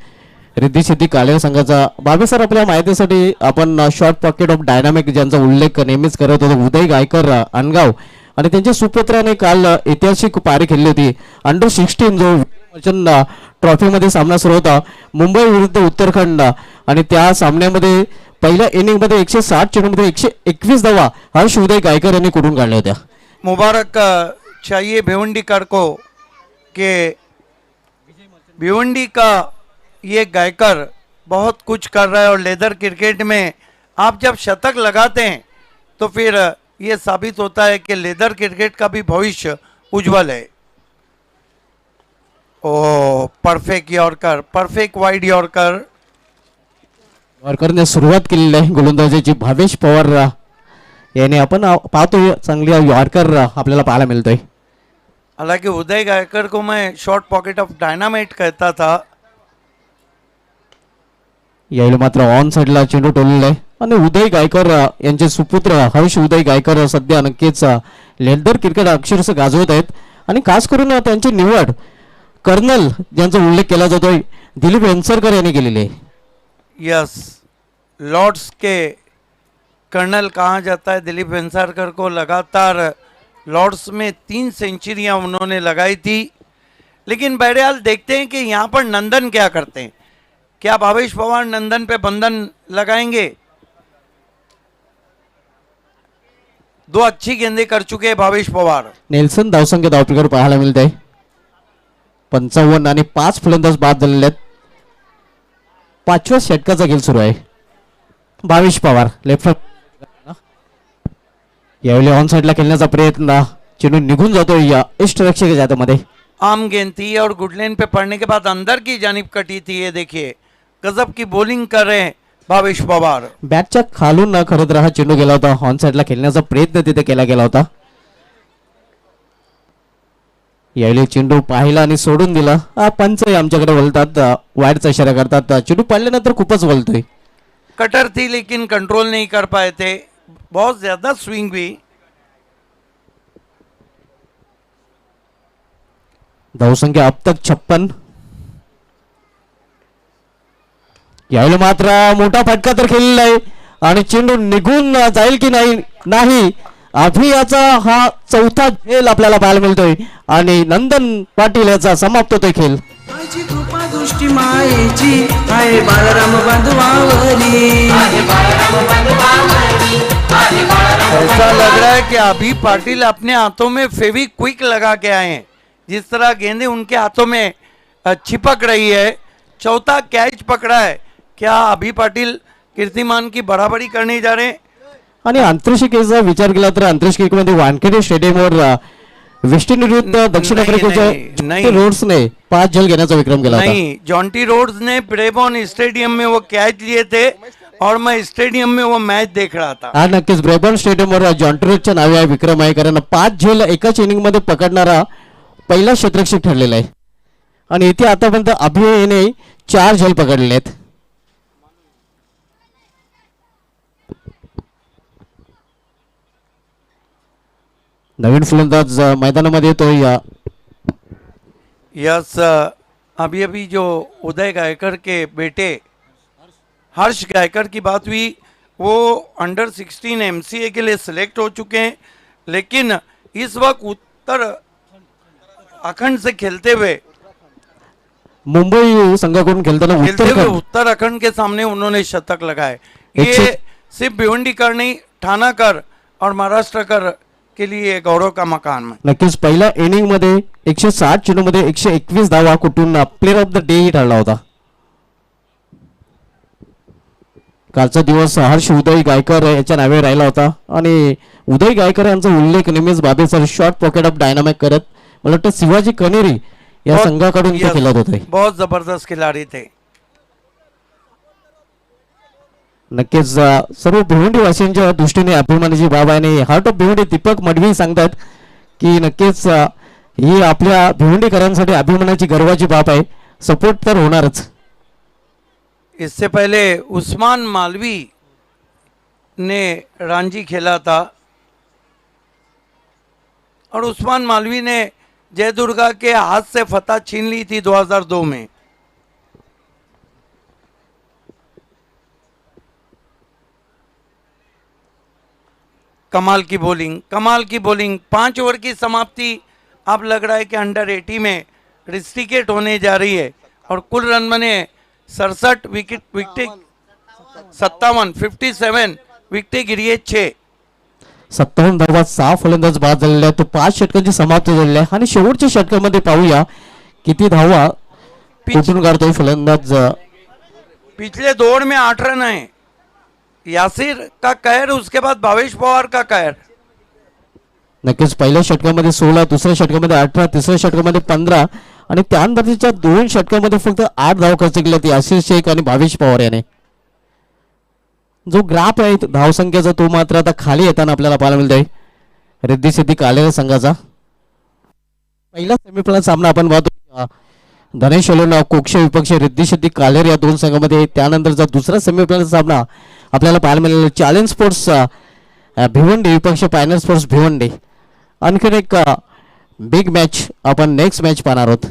रिद्धी सिद्धी कालेर संघाचा. बाबी सर आपल्या माहितीसाठी आपण शॉर्ट पॉकेट ऑफ डायनामिक ज्यांचा उल्लेख नेहमीच करत होतो उदय गायकर अनगाव आणि त्यांच्या सुपुत्राने काल ऐतिहासिक पारी खेळली होती. अंडर 16 जो ट्रॉफीमध्ये सामना सुरू होता मुंबई विरुद्ध उत्तराखंड आणि त्या सामन्यामध्ये पहिल्या इनिंगमध्ये 160 चेंडूमध्ये 121 धावा हर्ष उदय गायकर यांनी कुठून काढल्या होत्या. मुबारक चाहिए भिवंडीकर को कि भिवंडी का ये गायकर बहुत कुछ कर रहा है और लेदर क्रिकेट में आप जब शतक लगाते हैं तो फिर ये साबित होता है कि लेदर क्रिकेट का भी भविष्य उज्जवल है. Oh perfect yorker, perfect wide yorker. यॉर्करने सुरुवात केलेली आहे गोलंदाजीची. भावेश पवार याने आपण पाहतोय चांगली यॉर्कर आपल्याला पाहायला मिळतोय. हालांकि उदय गायकर को मैं शॉर्ट पॉकेट ऑफ डायनामाइट कहता था. यावेळी मात्र ऑन साइडला चेंडू टोललेला आहे आणि उदय गायकर यांचे सुपुत्र हर्ष उदय गायकर सध्या नक्कीच लेदर क्रिकेट अक्षरशः गाजवत आहेत आणि खास करून त्यांची निवड कर्नल ज्यांचा उल्लेख केला जातोय दिलीप वेंसरकर यांनी केलेली आहे. यस, लॉर्ड्स के कर्नल कहा जाता है दिलीप वेंसरकर को. लगातार लॉर्ड्स में 3 सेंचुरियां उन्होंने लगाई थी. लेकिन बहरहाल देखते हैं कि यहाँ पर नंदन क्या करते हैं. क्या भावेश पवार नंदन पे बंधन लगाएंगे? 2 अच्छी गेंदें कर चुके हैं भावेश पवार. नेल्सन धावसंख्या धावपीकर पाहायला मिळत आहे 55 आणि 5 फलंदाज बाद झालेले आहेत. 5व्या षटकाचा खेळ सुरू आहे. भावेश पवार लेफ्ट यावेळी ऑन साइडला खेळण्याचा प्रयत्न चेंडू निघून जातोय या इष्टरक्षक जातीमध्ये. आम गेंद थी और गुडलेन पे पड़ने के बाद अंदर की जानिब कटी थी. ये देखिए गजब की बॉलिंग कर रहे हैं भावेश पवार. बॅटच्या खालून खरं तर हा चेंडू गेला होता. ऑन साइडला खेळण्याचा प्रयत्न तिथे केला गेला होता. यावेळी चेंडू पाहिला आणि सोडून दिला. पंच आमच्याकडे बोलतात वाईडचा इशारा करतात. चेंडू पाडल्यानंतर खूपच बोलतोय. कटर थी लेकिन कंट्रोल नहीं कर पाए थे. बहुत ज्यादा स्विंग भी. धावसंख्या अब तक 56. यावेळी मात्र मोठा फटका तर खेळलेला आहे आणि चेंडू निघून जाईल की नाही अभियाचा हा 4था खेळ आपल्याला पाहायला मिळतोय आणि नंदन पाटील याचा समाप्त होतोय खेळ. माझी कृपा दृष्टी मायेची आहे बाळराम बांधवावरी. ऐसा लग रहा है कि अभी पाटिल अपने हाथों में फेविक्विक लगा के आए हैं. जिस तरह गेंदें उनके हाथों में चिपक रही है. 4था कैच पकड़ा है. क्या अभी पाटिल कीर्तिमान की बराबरी करने जा रहे हैं? आणि आंतरराष्ट्रीय क्रिकेटचा विचार केला तर आंतरराष्ट्रीय क्रिकेटमध्ये वानखेडे स्टेडियमवर वेस्ट इंडिज विरुद्ध दक्षिण नाही, आफ्रिकेच्या नाही. जॉन्टी रोड्सने 5 झेल घेण्याचा विक्रम केला होता. नहीं, जॉन्टी रोड्स ने ब्रेबॉर्न स्टेडियम में वो कैच लिए थे और मैं स्टेडियम में वो मैच देख रहा था. हा नक्कीच ब्रेबॉर्न स्टेडियमवर जॉन्टी रोडच्या नावे हा विक्रम आहे, कारण 5 झेल एकाच इनिंग मध्ये पकडणारा पहिला क्षेत्ररक्षक ठरलेला आहे. आणि इथे आतापर्यंत अभिनयने 4 झेल पकडलेले आहेत. नवीन फलंदाज मैदानामध्ये येतो. या यस, अभी अभी जो उदय गायकर के बेटे हर्ष गायकर की बात हुई, वो अंडर 16 एमसीए के लिए सिलेक्ट हो चुके हैं, लेकिन इस वक्त उत्तर अखंड से खेलते हुए मुंबई संघाकडून खेळताना उत्तराखंड उत्तराखंड के सामने उन्होंने शतक लगाए. एक ये से- सिर्फ भिवंडीकर नहीं, ठाणाकर और महाराष्ट्रकर के लिए गौरव का मकान है. नक्कीच पहिल्या इनिंग मध्ये 160 चेंडूमध्ये 121 धावा कुठून प्लेअर ऑफ द डे ही ठरला होता. कालचा दिवस हर्ष उदय गायकर याच्या नावे राहिला होता आणि उदय गायकर यांचा उल्लेख नेहमीच बाबे sir short pocket of dynamic करत मला वाटतं शिवाजी कनेरी या बहुत- संघाकडून ते yes, खेळत होते. बहुत जबरदस्त खिलाड़ी थे. नक्कीच सर्व भिवंडी वासियांच्या दृष्टीने अभिमानाची बाब आहे आणि हार्ट ऑफ भिवंडी दीपक मडवी सांगतात की नक्कीच ही आपल्या भिवंडीकरांसाठी अभिमानाची गर्वाची बाब आहे. सपोर्ट तर होणारच. इससे पहले उस्मान मालवी ने रणजी खेला था और उस्मान मालवी ने जय दुर्गा के हाथ से फतह छीन ली थी 2002 में. कमाल की बॉलिंग 5 ओवर की समाप्ति. अब लग रहा है कि अंडर 80 में रिस्ट्रिकेट होने जा रही है और कुल रन बने 67 विकेट 57 विकेट गिरी है 6. 57 धावात 6 फलंदाज बाद झालेले आहेत. 5 षटकांची समाप्ती झालेली आहे आणि शेवटच्या षटकामध्ये पाहूया किती धावा कुठून काढतोय फलंदाज. पिछले 2 ओवर में 8 रन है. यासिर का कहर, उसके बाद भावेश पवार का कहर. नक्कीच पहिल्या षटकामध्ये 16, दुसऱ्या षटकामध्ये 18, तिसऱ्या षटकामध्ये 15 आणि त्यानंतरच्या 2 षटकामध्ये फक्त 8 धाव खर्च केल्यात यासिर शेख आणि भावेश पवार याने. जो ग्राफ आहे धावसंख्येचा तो मात्र आता खाली येताना आपल्याला पाहायला मिळतोय रिद्धी सिद्धी कालेर संघाचा. पहिला सेमीफायनल सामना आपण पाहतो धनेश अलोन कोक्ष विपक्ष रिद्धी सिद्धी कालेर या 2 संघामध्ये. त्यानंतरचा दुसरा सेमीफायनल सामना आपल्याला पाहायला मिळाला चॅलेंज स्पोर्ट्स भिवंडी विपक्ष पायनर स्पोर्ट्स भिवंडी. आणखीन एक बिग मॅच आपण नेक्स्ट मॅच पाहणार आहोत.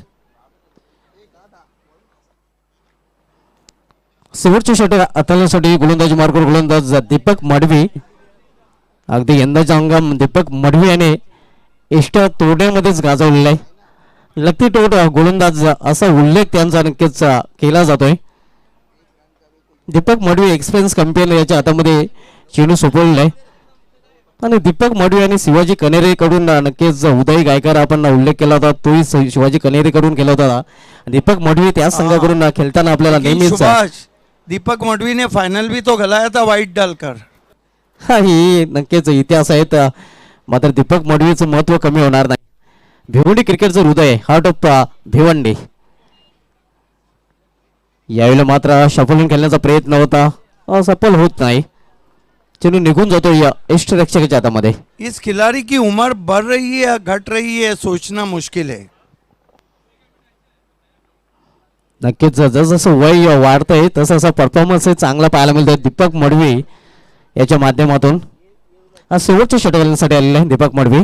शेवटचे षटक हाताळण्यासाठी गोलंदाजी मार्गावर गोलंदाज दीपक मडवी. अगदी यंदाचा हंगाम दीपक मडवी याने इष्ट तोडण्यामध्येच गाजवलेला आहे. लकी टोट गोलंदाज असा उल्लेख त्यांचा नक्कीच केला जातोय. दीपक मडवी एक्सपिरियन्स कॅम्पियन याच्या हातामध्ये चेंडू सोपवलेला आहे आणि दीपक मडवी आणि शिवाजी कनेरेकडून नक्कीच उदय गायकर आपण उल्लेख केला होता, तोही शिवाजी कनेरेकडून केला होता. दीपक मडवी त्या संघाकडून खेळताना आपल्याला नेहमीच सुभाष, दीपक मडवी ने फाइनल भी तो गलाया था वाइट डालकर. हा ही नक्कीच इतिहास आहेत. मात्र दीपक मडवीचं महत्व कमी होणार नाही. भिवंडी क्रिकेटचं हृदय हार्ट ऑफ भिवंडी. यावेळेला मात्र सफल खेळण्याचा प्रयत्न होता, असफल होत नाही. चेंडू निघून जातो या इष्ट रक्षकाच्या हातामध्ये. इस खिलाड़ी की उम्र बढ़ रही है या घट रही है, सोचना मुश्किल है. नक्कीच जसं वय वाढतंय तसं परफॉर्मन्स चांगला पाहायला मिळतोय दीपक मडवी याच्या माध्यमातून. आज शेवटच्या षटकांसाठी आलेले आहे दीपक मडवी.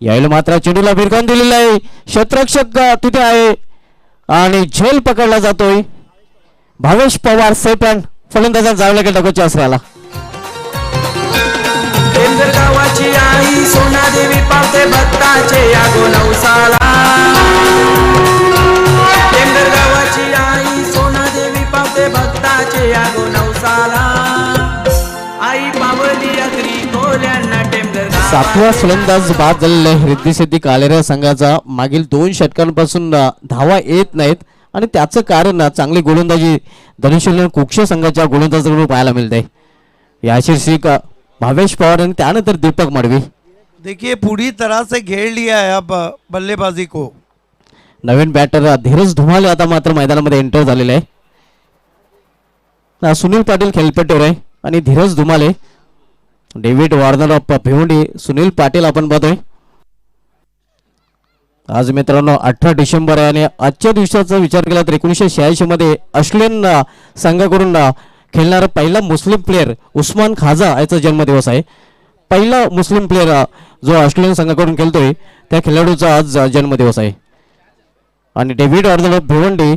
यावेळेला मात्र चेंडूला भिरकावून दिलेला आहे. क्षेत्ररक्षक तिथे आहे आणि झेल पकडला जातोय. भावेश पवार सेपन फलंदाजा जावला गेला डोक्याच्या आसऱ्याला. टेमघर गावाची आई सोनादेवी पावते भक्ताचे यागो नवसाला. टेमघर गावाची आई सोनादेवी पावते भक्ताचे यागो नवसाला. आई पावली अगरी कोल्यांना टेमघर 7वा फलंदाज बाद झालेला आहे रिद्धी सिद्धी कालेरा संघाचा. मागील 2 षटकांपासून धावा येत नाहीत आणि त्याचं कारण चांगली गोलंदाजी धनेश्वर कुक्ष संघाच्या गोलंदाजाकडून पाहायला मिळते. याशिर शेख, भावेश पवार आणि त्यानंतर दीपक मडवी. देखिए पूरी तरह से घेर लिया है अब बल्लेबाजी को। नवीन बॅटर धीरज धुमाले आता मात्र मैदानामध्ये एंटर झालेले आहे. सुनील पाटील खेळपट्टीवर आहे आणि Dhiraj Dhumale, David Warner of Bhiwandi, Sunil Patil आपण पाहतोय. आज मित्रांनो 18 डिसेंबर आहे आणि आजच्या दिवसाचा विचार केला तर 1986 मध्ये ऑस्ट्रेलियन संघाकडून खेळणारा पहिला मुस्लिम प्लेयर उस्मान खाजा याचा जन्मदिवस आहे. पहिला मुस्लिम प्लेयर जो ऑस्ट्रेलियन संघाकडून खेळतोय त्या खेळाडूचा आज जन्मदिवस आहे. आणि डेव्हिड वॉर्नर ऑफ भिवंडी,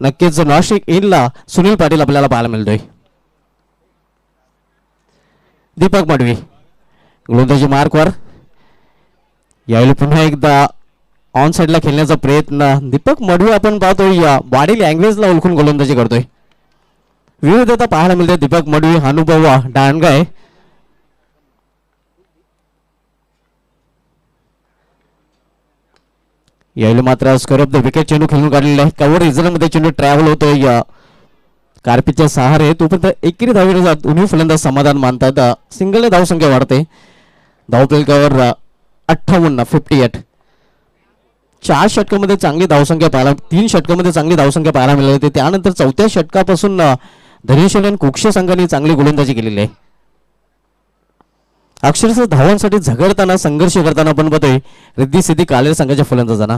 नक्कीच नाशिक इनला सुनील पाटील आपल्याला पाहायला मिळतोय. दीपक मडवी गोलंदाजी मार्कवर, यावेळी पुन्हा एकदा ऑन साईडला खेळण्याचा प्रयत्न. दीपक मडवी आपण पाहतोय या बॉडी लँग्वेजला ओळखून गोलंदाजी करतोय. विविधता पाहायला मिळते. दीपक मडवी अनुभव डांगा आहे. यावेळी मात्र स्क्वेअर ऑफ द विकेट चेंडू खेळून काढलेला आहे. कव्हर रिझनमध्ये चेंडू ट्रॅव्हल होतोय या कार्पिकच्या सहारे. तोपर्यंत एकेरी धावीवर दोन्ही फलंदाज समाधान मानतात. सिंगल धावसंख्या वाढते. धावफलकावर 58. 4 षटकामध्ये चांगली धावसंख्या पाहायला, 3 षटकामध्ये चांगली धावसंख्या पाहायला मिळाली. त्यानंतर 4थ्या षटकापासून धनेश्वर कुक्षे संघाने चांगली गोलंदाजी केलेली आहे. अक्षरशः धावांसाठी झगडताना, संघर्ष करताना आपण बघतोय रिद्धी सिद्धी कालेर संघाच्या फलंदाजांना.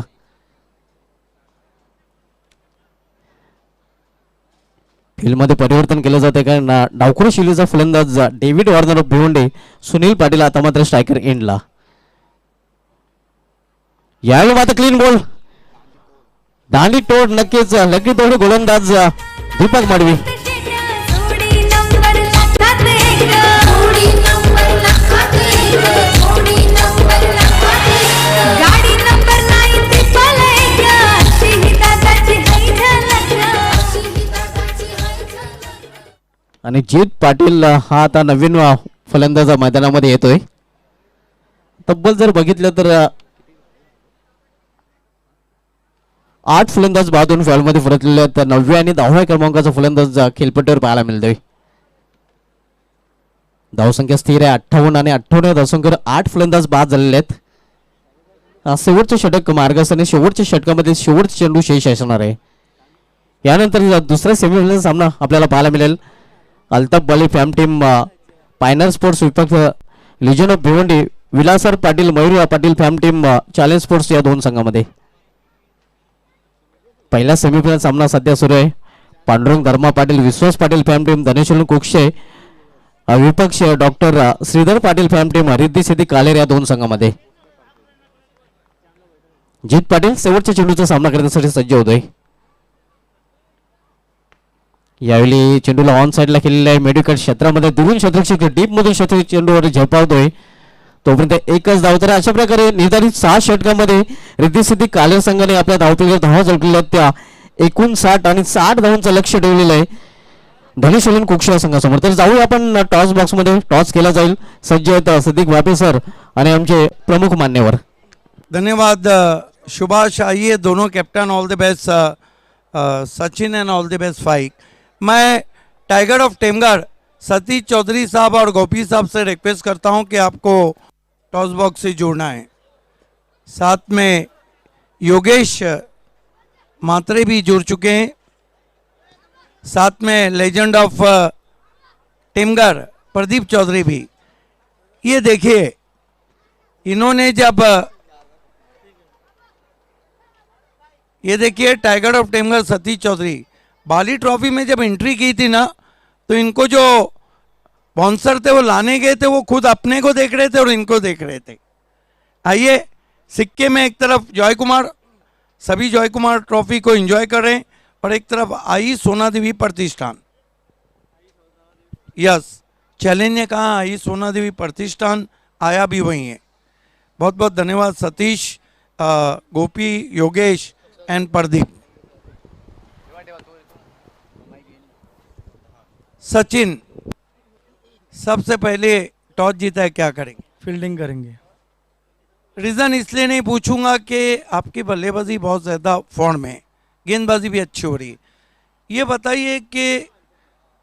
फील्डमध्ये परिवर्तन केलं जाते कारण डावखुरी शैलीचा फलंदाज David Warner of Bhiwandi, Sunil Patil आता मात्र स्ट्रायकर एंडला. यावेळी मात्र क्लीन बॉल, दांडी तोड, नक्कीच लकी तोड गोलंदाज दीपक मडवी. आणि जीत पाटील हा आता नवीन फलंदाज मैदानामध्ये येतोय. तब्बल जर बघितलं तर 8 फलंदाज बाजून फॉलमध्ये परतलेले आहेत. 9व्या आणि 10व्या क्रमांकाचा फलंदाज खेळपट्टीवर पाहायला मिळतोय. धावसंख्या स्थिर आहे 58 आणि 58 धावसंख्येवर 8 फलंदाज बाद झालेले आहेत. शेवटचे षटक मार्गस्थ आणि शेवटच्या षटकामध्ये शेवटचे चेंडू शेष असणार आहे. यानंतर दुसरा सेमीफायनल सामना आपल्याला पाहायला मिळेल. Altaf Bali fam team pioneer sports विपक्ष लिजन ऑफ भिवंडी, विलासर Patil Mayur Patil fam team challenge sports या 2 संघामध्ये. पहिला सेमीफायनल सामना सध्या सुरू आहे. पांडुरंग धर्मा पाटील, विश्वास पाटील फॅम टीम धनेश्वर कुक्षे विपक्ष doctor Shridhar Patil fam team Riddhi Siddhi Kaler या 2 संघामध्ये. जीत पाटील शेवटच्या चेंडूचा सामना करण्यासाठी सज्ज होतोय. यावेळी चेंडूला ऑन साईडला केलेला आहे. मेडिकल क्षेत्रामध्ये दुरून शतरक्षक डीप मधून शतक चेंडूवर झेपावतोय. तोपर्यंत एकच धाव. तर अशा प्रकारे निर्धारित 6 षटकामध्ये रिद्धी सिद्धी कालेर संघाने आपल्या धावपलीवर धावा झळकलेल्या त्या 59 आणि 60 धावांचं लक्ष ठेवलेलं आहे धनेश्वर कुक्षे संघासमोर. तर जाऊया आपण टॉस बॉक्समध्ये. टॉस केला जाईल. सज्ज आहेत सिद्दीक वापे सर आणि आमचे प्रमुख मान्यवर. धन्यवाद सुभाष. आइए दोनों captain, all the best Sachin and all the best Faiq. मैं टाइगर ऑफ टेमगढ़ सतीश चौधरी साहब और गोपी साहब से रिक्वेस्ट करता हूं कि आपको टॉस बॉक्स से जुड़ना है. साथ में योगेश मात्रे भी जुड़ चुके हैं. साथ में लेजेंड ऑफ टेमगढ़ प्रदीप चौधरी भी. ये देखिए, इन्होंने जब ये देखिए tiger of Temgarh Satish Chaudhary Bali trophy में जब एंट्री की थी ना, तो इनको जो स्पॉन्सर थे वो लाने गए थे, वो खुद अपने को देख रहे थे और इनको देख रहे थे. आइए, सिक्के में एक तरफ जॉय कुमार, सभी जॉय कुमार ट्रॉफी को एंजॉय कर रहे हैं, और एक तरफ आई सोना देवी प्रतिष्ठान. यस, चैलेंज ने कहा आई सोना देवी प्रतिष्ठान, आया भी वही है. बहुत बहुत धन्यवाद सतीश, गोपी, योगेश एंड प्रदीप. सचिन, सबसे पहले टॉस जीता है, क्या करेंगे? फील्डिंग करेंगे. रीज़न इसलिए नहीं पूछूंगा कि आपकी बल्लेबाजी बहुत ज़्यादा फॉर्म में है, गेंदबाजी भी अच्छी हो रही है. ये बताइए कि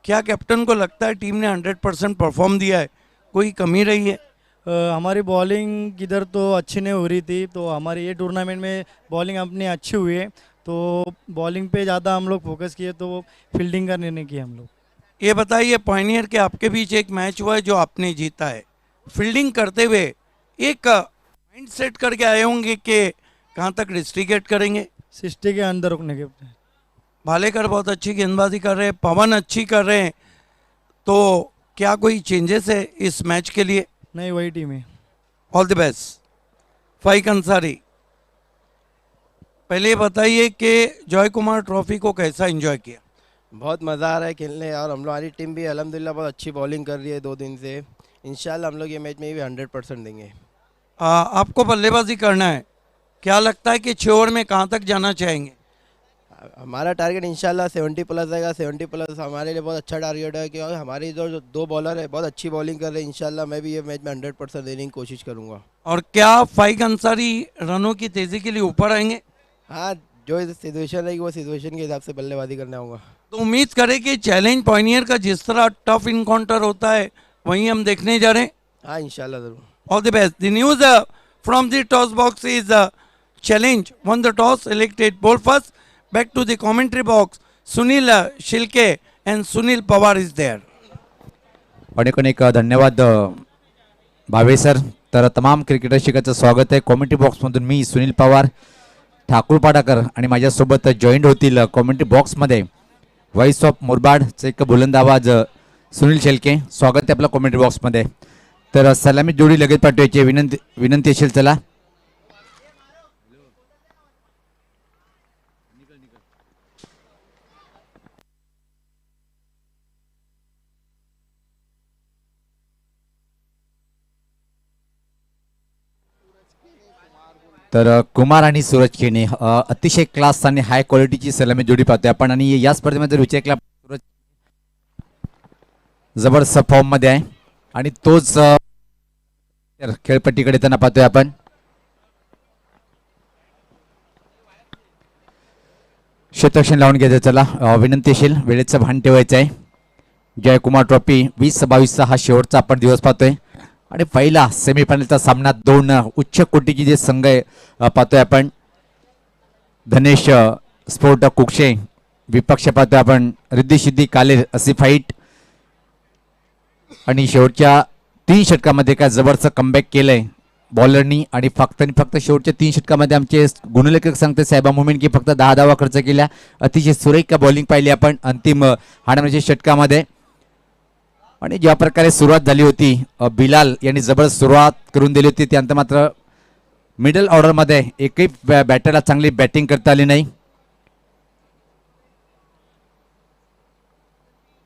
क्या कैप्टन को लगता है टीम ने 100% परफॉर्म दिया है, कोई कमी रही है? हमारी बॉलिंग इधर तो अच्छी नहीं हो रही थी, तो हमारी ये टूर्नामेंट में बॉलिंग अपनी अच्छी हुई है, तो बॉलिंग पे ज़्यादा हम लोग फोकस किए, तो फील्डिंग का निर्णय किया हम लोग। ये बताइए पायनियर के आपके बीच एक मैच हुआ है जो आपने जीता है, फील्डिंग करते हुए एक माइंड सेट करके आए होंगे कि कहाँ तक डिस्ट्रीगेट करेंगे। 60 के अंदर रुकने के। भालेकर बहुत अच्छी गेंदबाजी कर रहे हैं, पवन अच्छी कर रहे हैं, तो क्या कोई चेंजेस है इस मैच के लिए? नहीं, वही टीम है। ऑल द बेस्ट फाइक अंसारी। पहले ये बताइए कि जॉय कुमार ट्रॉफी को कैसा एंजॉय किया? बहुत मज़ा आ रहा है खेलने, और हम लोग हमारी टीम भी अल्हम्दुलिल्लाह बहुत अच्छी बॉलिंग कर रही है 2 दिन से। इंशाल्लाह हम लोग ये मैच में भी 100% देंगे। आपको बल्लेबाजी करना है, क्या लगता है कि 6 ओवर में कहाँ तक जाना चाहेंगे? हमारा टारगेट इंशाल्लाह 70+ रहेगा। 70+ हमारे लिए बहुत अच्छा टारगेट है, क्योंकि हमारी जो 2 बॉलर है बहुत अच्छी बॉलिंग कर रहे हैं। इंशाल्लाह मैं भी ये मैच में 100% देने की कोशिश करूँगा। और क्या फाइक अंसारी रनों की तेज़ी के लिए ऊपर आएंगे? हाँ, जो सिचुएशन रहेगी वो सिचुएशन के हिसाब से बल्लेबाजी करना होगा। तो उम्मीद करें कि चैलेंज पॉइनियर का जिस तरह टफ इनकाउंटर होता है वहीं हम देखने जा रहे हैं। हाँ, इंशाल्लाह ज़रूर। All the best. The news from the toss box is challenge won the toss, selected ball first. Back to the commentary box. Sunil Shilke and Sunil Pawar is there. अनेक अनेक धन्यवाद भावे सर. तर तमाम क्रिकेटर शिकाचं स्वागत आहे. Commentary बॉक्समधून मी सुनील पवार, ठाकूर पाडाकर आणि माझ्यासोबत joint होतील कॉमेंट्री बॉक्समध्ये व्हॉइस ऑफ मुरबाडचे एक बुलंद आवाज सुनील शेलके. स्वागत आहे आपलं कॉमेंट्री बॉक्समध्ये. तर सलामी जोडी लगेच पाठवायची विनंती असेल. चला तर कुमार आणि सूरज खेणे अतिशय क्लास आणि हाय क्वालिटीची सलामी जोडी पाहतोय आपण. आणि या स्पर्धेमध्ये जर विचार केला सूरज जबरदस्त फॉर्म मध्ये आहे आणि तोच खेळपट्टीकडे त्यांना पाहतोय आपण. क्षेत्ररक्षण लावून घ्यायचं. चला विनंती असेल, वेळेचं भान ठेवायचं आहे. जयकुमार ट्रॉफी 2022 हा शेवटचा आपण दिवस पाहतोय आणि पहिला सेमीफायनलचा सामना 2 उच्च कोटीची जे संघ आहे पाहतोय आपण. धनेश स्पोर्ट कुक्षे विपक्ष पाहतोय आपण. रिद्धी सिद्धी कालेर अशी फाईट आणि शेवटच्या 3 षटकामध्ये काय जबरदस्त कमबॅक केलंय बॉलरनी. आणि फक्त शेवटच्या 3 षटकामध्ये आमचे गुणलेखक सांगते साहेबा मोमीन की फक्त 10 धावा खर्च केल्या. अतिशय सुरेख बॉलिंग पाहिली आपण अंतिम हाणामारीच्या षटकामध्ये. आणि ज्या प्रकारे सुरुवात झाली होती, बिलाल यांनी जबरदस्त सुरुवात करून दिली होती. त्यानंतर मात्र मिडल ऑर्डरमध्ये एकही बॅटरला चांगली बॅटिंग करता आली नाही.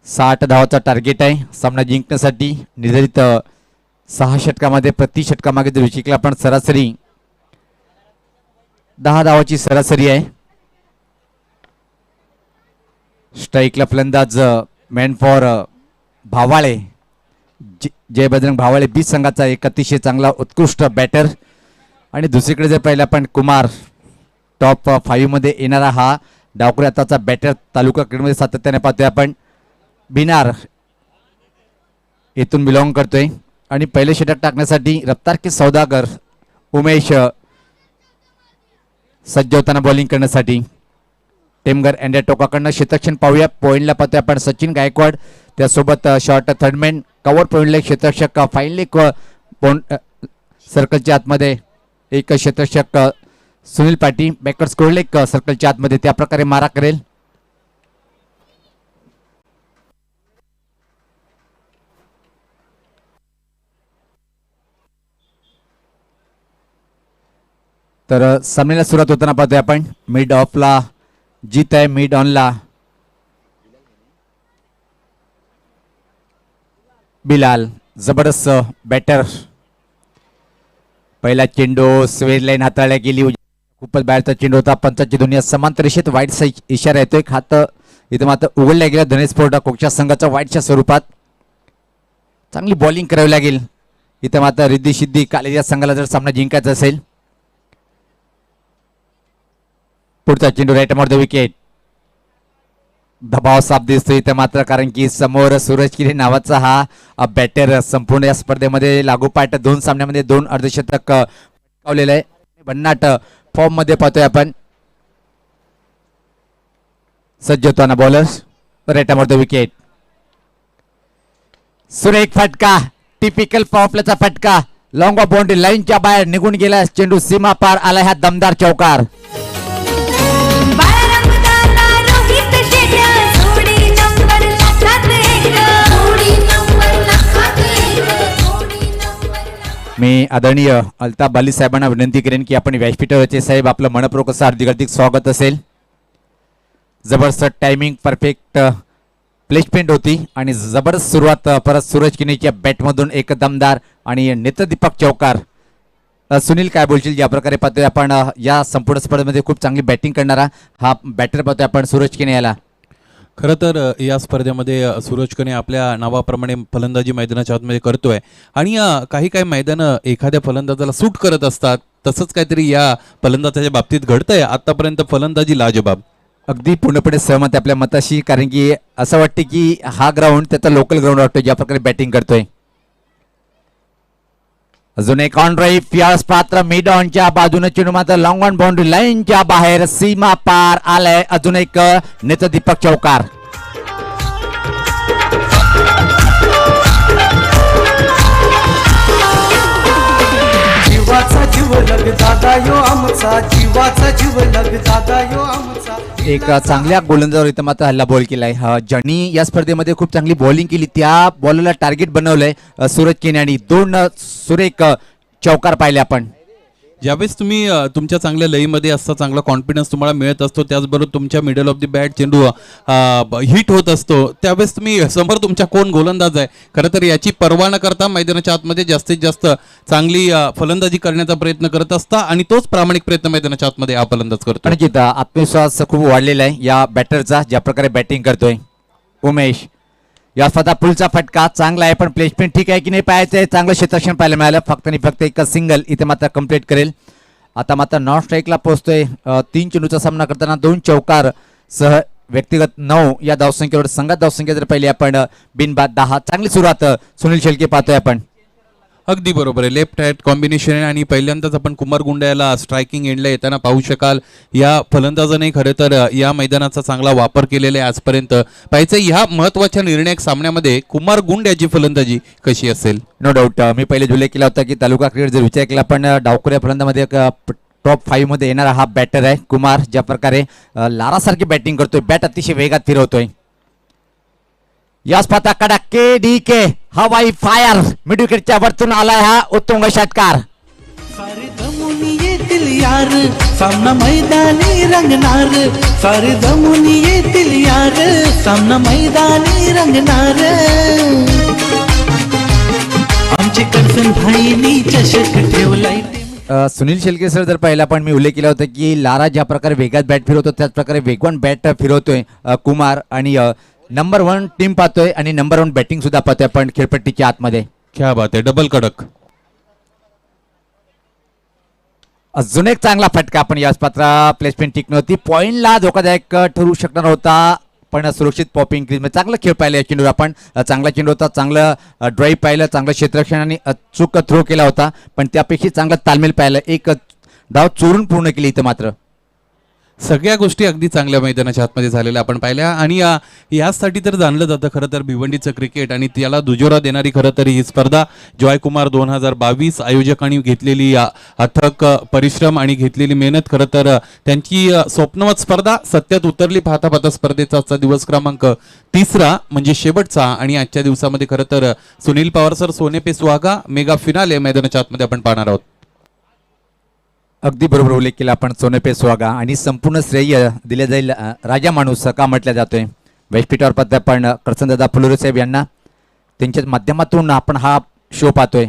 60 धावाचा टार्गेट आहे सामना जिंकण्यासाठी. निर्धारित 6 षटकामध्ये प्रति षटकामागे जर विचारला आपण सरासरी 10 धावाची सरासरी आहे. स्ट्राईकला फलंदाज man for Bhavale Jay Bajrang Bhavale beach संघाचा एक अतिशय चांगला उत्कृष्ट बॅटर. आणि दुसरीकडे जर पाहिलं आपण कुमार टॉप 5 मध्ये येणारा हा डावखुरी आताचा बॅटर तालुका क्रिकेटमध्ये सातत्याने पाहतोय आपण. बिनार येथून बिलॉंग करतोय आणि पहिले षटक टाकण्यासाठी रफ्तार के सौदागर उमेश सज्ज होताना बॉलिंग करण्यासाठी. टेमगर अँड्या टोकाकडनं क्षेत्ररक्षण पाहूया. पॉईंटला पाहतोय आपण सचिन गायकवाड, त्यासोबत शॉर्ट थर्डमॅन कव्हर पॉईंटला क्षेत्ररक्षक फाईनली सर्कलच्या आतमध्ये एक क्षेत्ररक्षक सुनील पाटी बॅकर स्कोरले सर्कलच्या आतमध्ये त्या प्रकारे मारा करेल. तर सामन्याला सुरुवात होताना पाहतोय आपण. मिड ऑफला जीत आहे, मिड ऑनला बिलाल जबरदस्त बॅटर. पहिला चेंडू स्वेर लाईन हाताळल्या गेली, खूपच बाहेरचा चेंडू होता. पंचाची दुनिया समांतर रेषेत वाईटचा इशारा येतोय. खात इथं मात्र उघडल्या गेला धनेश स्पोर्ट कोकच्या संघाच्या वाईटच्या स्वरूपात. चांगली बॉलिंग करावी लागेल इथं मात्र रिद्धी सिद्धी कालेर या संघाला जर सामना जिंकायचा असेल. पुढचा चेंडू राईट ऑफ द विकेट. दबाव साफ दिसतो इथे मात्र, कारण की समोर सूरज किरे नावाचा हा बॅटर संपूर्ण या स्पर्धेमध्ये लागोपाठ 2 सामन्यामध्ये 2 अर्धशतक पटकावलेलं आहे. भन्नाट फॉर्म मध्ये पाहतोय आपण. सज्ज होताना बॉलर्स रेटामोर विकेट. सुरेख फटका, टिपिकल पॉपल्याचा फटका, लॉंग ऑफ बाउंड्री लाईनच्या बाहेर निघून गेला. चेंडू सीमा पार आला. हा दमदार चौकार. मी आदरणीय अल्ताफ बाली साहेबांना विनंती करेन की आपण व्यासपीठावरचे साहेब आपलं मनपूर्वक असं हार्दिक स्वागत असेल. जबरदस्त टायमिंग, परफेक्ट प्लेसमेंट होती आणि जबरदस्त सुरुवात परत सूरज किनीच्या बॅटमधून एक दमदार आणि नेत्रदीपक चौकार. सुनील काय बोलशील? ज्या प्रकारे पाहतोय आपण या संपूर्ण स्पर्धेमध्ये खूप चांगली बॅटिंग करणारा हा बॅटर पाहतोय आपण सूरज किने याला. खरं तर या स्पर्धेमध्ये सूरज कने आपल्या नावाप्रमाणे फलंदाजी मैदानाच्या आतमध्ये करतोय आणि काही काही मैदानं एखाद्या फलंदाजाला सूट करत असतात. तसंच काहीतरी या फलंदाजाच्या बाबतीत घडतंय. आतापर्यंत फलंदाजी लाजबाब. अगदी पूर्णपणे सहमत आहे आपल्या मताशी, कारण की असं वाटतं की हा ग्राउंड त्याचा लोकल ग्राउंड वाटतो ज्या प्रकारे बॅटिंग करतोय. अजून एक ऑन ड्राईव्ह यास पात्र मिड ऑनच्या बाजूने चेंडू मात्र लॉंग ऑन बाउंड्री लाईनच्या बाहेर सीमा पार आलाय. अजून एक नेत्रदीपक चौकार. जीवाचा जीव लग दादा यो आमचा, जीवाचा जीव लग दादा यो आमचा. एक चांगल्या गोलंदाजावर इथं मात्र हल्ला बॉल केलाय. ज्यांनी या स्पर्धेमध्ये खूप चांगली बॉलिंग केली त्या बॉलरला टार्गेट बनवलंय सूरज किने आणि 2 सुरेख चौकार पाहिले आपण. ज्यावेळेस तुम्ही तुमच्या चांगल्या लईमध्ये असता, चांगला कॉन्फिडन्स तुम्हाला मिळत असतो, त्याचबरोबर तुमच्या मिडल ऑफ द बॅट चेंडू हिट होत असतो, त्यावेळेस तुम्ही समोर तुमच्या कोण गोलंदाज आहे खरं तर याची पर्वा न करता मैदानाच्या आतमध्ये जास्तीत जास्त चांगली फलंदाजी करण्याचा प्रयत्न करत असता आणि तोच प्रामाणिक प्रयत्न मैदानाच्या आतमध्ये हा फलंदाज करतो. आणि आत्मविश्वास खूप वाढलेला आहे या बॅटरचा, ज्या प्रकारे बॅटिंग करतोय उमेश. या स्वतः पुलचा फटका चांगला आहे, पण प्लेसमेंट ठीक आहे की नाही पाहायचंय. चांगलं क्षेत्ररक्षण पाहायला मिळालं. फक्त आणि फक्त एक सिंगल इथे मात्र कंप्लीट करेल. आता मात्र नॉन स्ट्राईकला पोहोचतोय. 3 चेंडूचा सामना करताना 2 चौकार सह व्यक्तिगत 9 या धावसंख्येवर संघात धावसंख्या जर पाहिली आपण बिनबाद 10. चांगली सुरुवात सुनील शेळके पाहतोय आपण. अगदी बरोबर आहे. लेफ्ट राईट कॉम्बिनेशन आहे आणि पहिल्यांदाच आपण कुमार गुंडा याला स्ट्रायकिंग एंडला येताना पाहू शकाल. या फलंदाजाने खरं तर या मैदानाचा चांगला वापर केलेला आहे आजपर्यंत. पाहायचं ह्या महत्वाच्या निर्णायक सामन्यामध्ये कुमार गुंड याची फलंदाजी कशी असेल. No doubt. मी पहिले उल्लेख केला होता की तालुका क्रिकेट जर विचार केला पण डावखुऱ्या फलंदामध्ये टॉप 5 मध्ये येणारा हा बॅटर आहे कुमार. ज्या प्रकारे लारासारखी बॅटिंग करतोय, बॅट अतिशय वेगात फिरवतोय. यास पाता कडा के डी के हवाई फायर मिड विकेटच्या वरतून आलाय हा उत्तुंग षटकार. सारे जमुनी येतील यार सामना मैदानी रंगणार, सारे जमुनी येतील यार सामना मैदानी रंगणार. आमचे करसन भाईनी चषक ठेवलाय. सुनील शेळके सर जर पाहिला पण मी उल्लेख केला होता की लारा ज्या प्रकारे वेगात बॅट फिरवतो त्याच प्रकारे वेगवान बॅट फिरवतोय कुमार. आणि नंबर 1 टीम पाहतोय आणि नंबर 1 बॅटिंग सुद्धा पाहतोय आपण खेळपट्टीच्या आतमध्ये. क्या बात आहे. डबल कडक. अजून एक चांगला फटका आपण याच पात्रा. प्लेसमेंट ठीक नव्हती, पॉइंटला धोकादायक ठरू शकणार होता पण सुरक्षित पॉपिंग क्रीज मध्ये चांगलं खेळ पाहिलं या चेंडूवर आपण. चांगला चेंडू होता, चांगलं ड्राईव्ह पाहिलं, चांगलं क्षेत्ररक्षण आणि अचूक थ्रो केला होता, पण त्यापेक्षा चांगलं तालमेल पाहिलं. एक धाव चोरून पूर्ण केली इथं मात्र. सगळ्या गोष्टी अगदी चांगल्या मैदानाच्या आतमध्ये झालेल्या आपण पाहिल्या आणि यासाठी तर जाणलं जातं खरं तर भिवंडीचं क्रिकेट आणि त्याला दुजोरा देणारी खरं तर ही स्पर्धा जॉयकुमार 2022 आयोजकांनी घेतलेली अथक परिश्रम आणि घेतलेली मेहनत. खरं तर त्यांची स्वप्नवत स्पर्धा सत्यात उतरली. पाहता पाहता स्पर्धेचा आजचा दिवस क्रमांक 3 म्हणजे शेवटचा आणि आजच्या दिवसामध्ये खरं तर सुनील पवार सर सोने पे सुहागा मेगा फिनाले मैदानाच्या आतमध्ये आपण पाहणार आहोत. अगदी बरोबर उल्लेख केला आपण सोने पे सुहागा आणि संपूर्ण श्रेय दिले जाईल राजा माणूस का म्हटलं जातोय. व्यासपीठावर पाहतोय आपण करसनदादा फुलोरे साहेब यांना, त्यांच्या माध्यमातून आपण हा शो पाहतोय.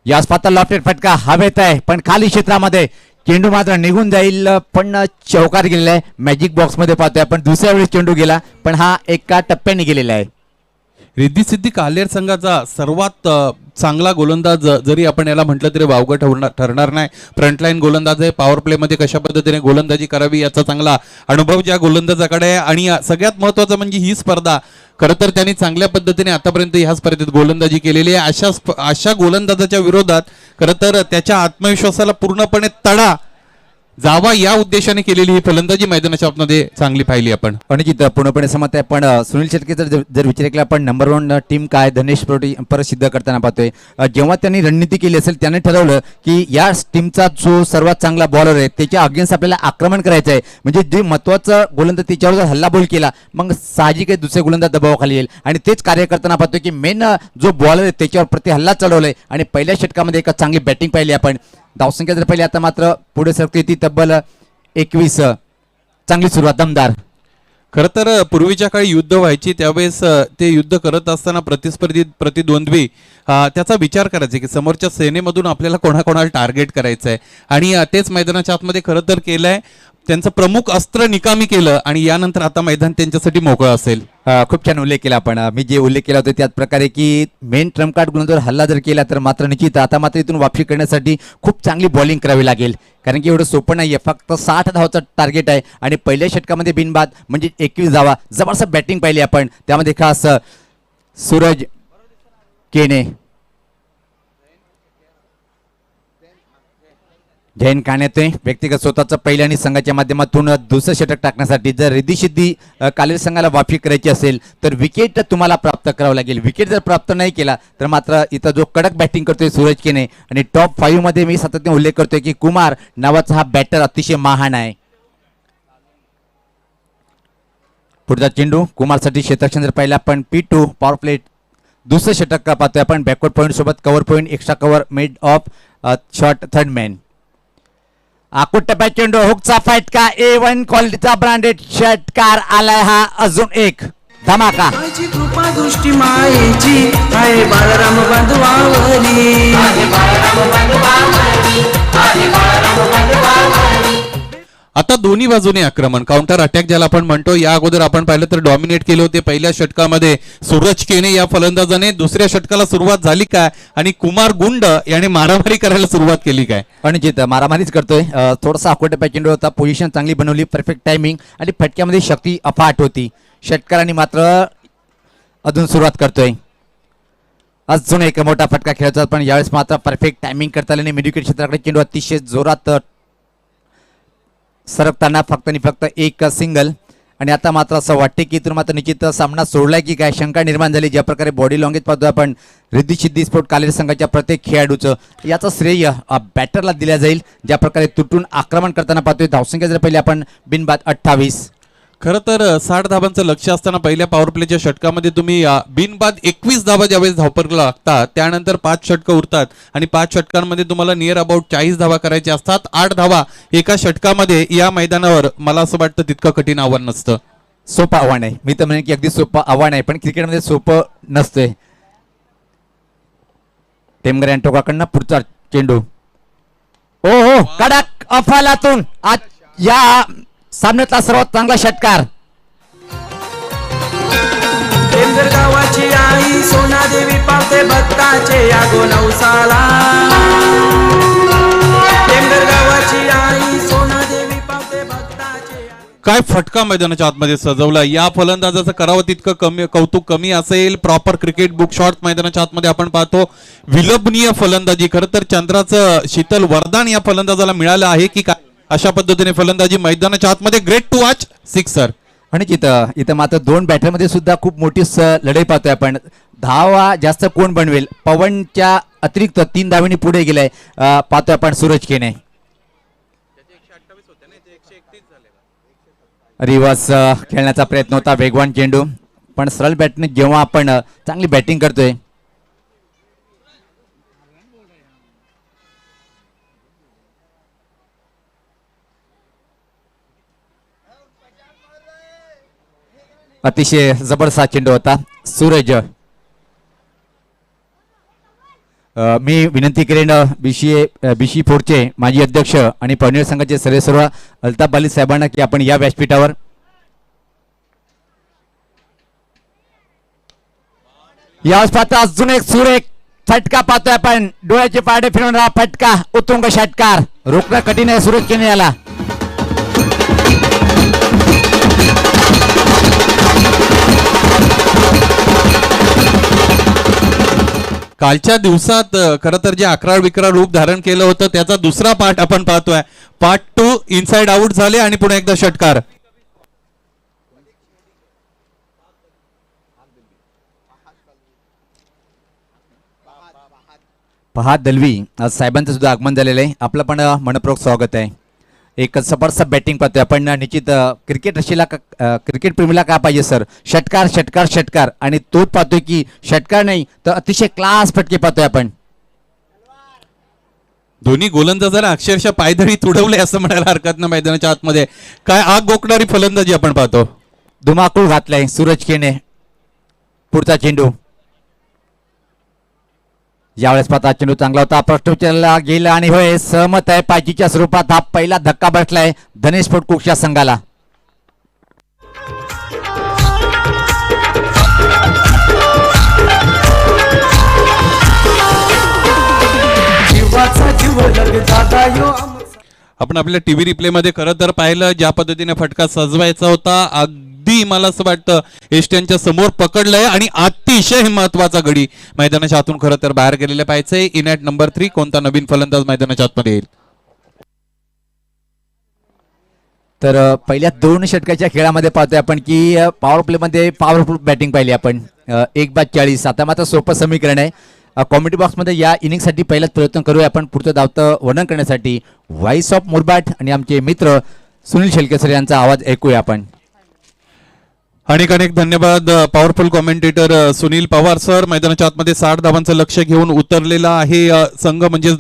याच पाहता लॉफ्टेड फटका हवेत आहे पण खाली क्षेत्रामध्ये चेंडू मात्र निघून जाईल पण चौकार गेलेला आहे. मॅजिक बॉक्स मध्ये पाहतोय आपण दुसऱ्या वेळेस चेंडू गेला पण हा एका टप्प्याने गेलेला आहे. रिद्धी सिद्धी कालेर संघाचा सर्वात चांगला गोलंदाज जरी आपण याला म्हटलं तरी वावगं ठरणार नाही. फ्रंटलाईन गोलंदाज आहे. पॉवर प्लेमध्ये कशा पद्धतीने गोलंदाजी करावी याचा चांगला अनुभव ज्या गोलंदाजाकडे आहे. आणि सगळ्यात महत्त्वाचं म्हणजे ही स्पर्धा खरं तर त्यांनी चांगल्या पद्धतीने आतापर्यंत ह्या स्पर्धेत गोलंदाजी केलेली आहे. अशा गोलंदाजाच्या विरोधात खरं तर त्याच्या आत्मविश्वासाला पूर्णपणे तडा जावा या उद्देशाने केलेली ही फलंदाजी मैदानाच्या आतमध्ये चांगली पाहिली आपण. अनिजित पूर्णपणे समजत आहे. पण सुनील शेट्टी जर विचार केला आपण नंबर 1 टीम काय धनेश प्रोटी परत सिद्ध करताना पाहतोय. जेव्हा त्यांनी रणनीती केली असेल त्याने ठरवलं की या टीमचा जो सर्वात चांगला बॉलर आहे त्याच्या अगेन्स्ट आपल्याला आक्रमण करायचं आहे. म्हणजे जे महत्त्वाचं गोलंदाज त्याच्यावर जर हल्लाबोल केला मग साहजिक आहे दुसरे गोलंदाज दबावाखाली येईल. आणि तेच कार्य करताना पाहतोय की मेन जो बॉलर आहे त्याच्यावर प्रति हल्ला चढवलाय आणि पहिल्या षटकामध्ये एक चांगली बॅटिंग पाहिली आपण. धावसंख्या जर पाहिली आता मात्र पुढे सरकते ती तब्बल 21. चांगली सुरुवात दमदार. खरं तर पूर्वीच्या काळी युद्ध व्हायची त्यावेळेस ते युद्ध करत असताना प्रतिद्वंद्वी त्याचा विचार करायचे की समोरच्या सेनेमधून आपल्याला कोणाकोणाला टार्गेट करायचं आहे. आणि तेच मैदानाच्या आतमध्ये खरं तर केलंय. त्यांचं प्रमुख अस्त्र निकामी केलं आणि यानंतर आता मैदान त्यांच्यासाठी मोकळं असेल. खूप छान उल्लेख केला आपण. मी जे उल्लेख केला होता त्याच प्रकारे की मेन ट्रम्प कार्ड गोलंदाज हल्ला जर केला तर मात्र निश्चित आता मात्र इथून वापसी करण्यासाठी खूप चांगली बॉलिंग करावी लागेल. कारण की एवढं सोपं नाहीये. फक्त 60 धावाचं टार्गेट आहे आणि पहिल्या षटकामध्ये बिनबाद म्हणजे 21 धावा. जबरदस्त बॅटिंग पाहिली आपण. त्यामध्ये खास सूरज केने, जैन काण्याते व्यक्तिगत स्वतःचं पहिलं आणि संघाच्या माध्यमातून दुसरं षटक टाकण्यासाठी जर रिद्धी सिद्धी कालेर संघाला वाफी करायची असेल तर विकेट तुम्हाला प्राप्त करावं लागेल. विकेट जर प्राप्त नाही केला तर मात्र इथं जो कडक बॅटिंग करतोय सूरज केने आणि टॉप 5 मध्ये मी सातत्याने उल्लेख करतोय की कुमार नावाचा हा बॅटर अतिशय महान आहे. पुढचा चेंडू कुमारसाठी क्षेत्ररक्षण जर पाहिलं आपण P2 पॉवर प्लेट दुसरं षटक पाहतोय आपण. बॅकवर्ड पॉईंट सोबत cover point extra cover mid off short third man. आकुटप्या चेंडू हुकचा फटका A1 क्वालिटीचा ब्रँडेड षटकार आलाय. हा अजून एक धमाका. माझी कृपा दृष्टी मायेची आहे बाळराम बंधुवावरी. आता दोन्ही बाजूने आक्रमण काउंटर अटॅक ज्याला आपण म्हणतो. या अगोदर आपण पाहिलं तर डॉमिनेट केले होते पहिल्या षटकामध्ये सूरज केने या फलंदाजाने. दुसऱ्या षटकाला सुरुवात झाली काय आणि कुमार गुंड याने मारामारी करायला सुरुवात केली काय. अनिजित मारामारीच करतोय. थोडासा आकुटप्या चेंडू होता. पोझिशन चांगली बनवली. परफेक्ट टायमिंग आणि फटक्यामध्ये शक्ती अफाट होती. षटकारांनी मात्र अजून सुरुवात करतोय. अजून एक मोठा फटका खेळतात पण यावेळेस मात्र परफेक्ट टायमिंग करता आल्याने मिडविकेट क्षेत्राकडे चेंडू अतिशय जोरात सरकताना फक्त आणि फक्त एक सिंगल. आणि आता मात्र असं वाटते की इथून मात्र निश्चित सामना सोडलाय की काय शंका निर्माण झाली. ज्या प्रकारे बॉडी लँग्वेज पाहतोय आपण रिद्धी सिद्धी स्पोर्ट कालेर संघाच्या प्रत्येक खेळाडूचं याचं श्रेय बॅटरला दिल्या जाईल. ज्या प्रकारे तुटून आक्रमण करताना पाहतोय. धावसंख्या जर पहिले आपण बिनबाद 28. खरं तर 60 धावांचं लक्ष असताना पहिल्या पॉवर प्लेच्या षटकामध्ये तुम्ही बिनबाद 21 धावा ज्यावेळेस धावपरला लागतात त्यानंतर 5 षटकं उरतात आणि 5 षटकांमध्ये तुम्हाला नियर अबाउट 40 धावा करायच्या असतात. 8 धावा एका षटकामध्ये या मैदानावर मला असं वाटतं तितकं कठीण आव्हान नसतं. सोपं आव्हान आहे. मी तर म्हणेन की अगदी सोपं आव्हान आहे पण क्रिकेटमध्ये सोपं नसतंय. टेमगर अँटोकाकडनं पुढचा चेंडू. ओ हो कडक अफालातून आज या सामन्यातला सर्वात चांगला षटकार. टेमघर गावाची आई सोनादेवी पावते भक्ताचे यागो नवसाला. टेमघर गावाची आई सोनादेवी पावते भक्ताचे. काय फटका मैदानाच्या आतमध्ये सजवला. या फलंदाजाचं करावं तितकं कौतुक कमी असेल. प्रॉपर क्रिकेट बुक शॉट मैदानाच्या आतमध्ये आपण पाहतो. विलंबनीय फलंदाजी. खरं तर चंद्राचं शीतल वरदान या फलंदाजाला मिळालं आहे की काय. अशा पद्धतीने फलंदाजी मैदानाच्या आतमध्ये ग्रेट टू वॉच. 6 आणि इथं मात्र 2 बॅटरमध्ये सुद्धा खूप मोठी लढाई पाहतोय आपण. धावा जास्त कोण बनवेल. पवनच्या अतिरिक्त 3 धावांनी पुढे गेलाय पाहतोय आपण सूरज केने. रिवर्स खेळण्याचा प्रयत्न होता. वेगवान चेंडू पण सरळ बॅटने जेव्हा आपण चांगली बॅटिंग करतोय अतिशय जबरदस्त चेंडू होता. सूरज मी विनंती करेन बीसी फोरचे माजी अध्यक्ष आणि पवनेर संघाचे सर्वेसर्वा अल्ताफ अली साहेबांना की आपण या व्यासपीठावर यावेळेस पाहतो अजून एक सुरेख फटका पाहतोय आपण. डोळ्याचे पारडे फिरवणारा फटका, उत्तुंग षटकार. रोखणं कठीण आहे सुरेश केने याला. कालच्या दिवसात खरं तर जे 11-11 रूप धारण केलं होतं त्याचा दुसरा पार्ट आपण पाहतोय. पार्ट 2 इनसाइड आउट झाले आणि पुन्हा एकदा षटकार. पहा दलवी, आज साहेबांचं सुद्धा आगमन झालेलं आहे. आपलं पण मनपूर्वक स्वागत आहे. एक जबरदस्त बॅटिंग पाहतोय आपण. निश्चित क्रिकेट रशीला क्रिकेट प्रेमीला काय पाहिजे सर, षटकार षटकार षटकार. आणि तोच पाहतोय की षटकार नाही तर अतिशय क्लास फटके पाहतोय आपण. दोन्ही गोलंदाजांना अक्षरशः पायधरी तुडवले असं म्हणायला हरकत नाही. मैदानाच्या आतमध्ये काय आग गोकणारी फलंदाजी आपण पाहतो. धुमाकूळ घातलाय सूरज केने. पुढचा चेंडू. यावेळेस पाहता चेंडू चांगला होता, प्रश्न विचारला गेला आणि होय सहमत आहे. पायजीच्या स्वरूपात हा पहिला धक्का बसलाय धनेश फटकुकच्या संघाला. आपण आपल्या टीव्ही रिप्ले मध्ये खरं तर पाहिलं ज्या पद्धतीने फटका सजवायचा होता. अगदी मला असं वाटतं एस्ट्यांच्या समोर पकडलंय आणि अतिशय महत्वाचा गडी मैदानाच्या आतून खरं तर बाहेर गेलेले पाहिजे. इन ॲट नंबर 3 कोणता नवीन फलंदाज मैदानाच्या आतमध्ये येईल. तर पहिल्या 2 षटकाच्या खेळामध्ये पाहतोय आपण की पॉवर प्ले मध्ये पॉवरफुल बॅटिंग पाहिली आपण. 1/40. आता मात्र सोपं समीकरण आहे. कॉमेडी बॉक्समध्ये या इनिंगसाठी पहिलाच प्रयत्न करूया आपण पुढचं धावतं वर्णन करण्यासाठी. व्हॉइस ऑफ मुरबाट आणि आमचे मित्र सुनील शेलकेसर यांचा आवाज ऐकूया आपण. अनेक अनेक धन्यवाद powerful commentator Sunil Pawar sir. मैदानाच्या आतमध्ये 60 धावांचं लक्ष घेऊन उतरलेला आहे संघ म्हणजेच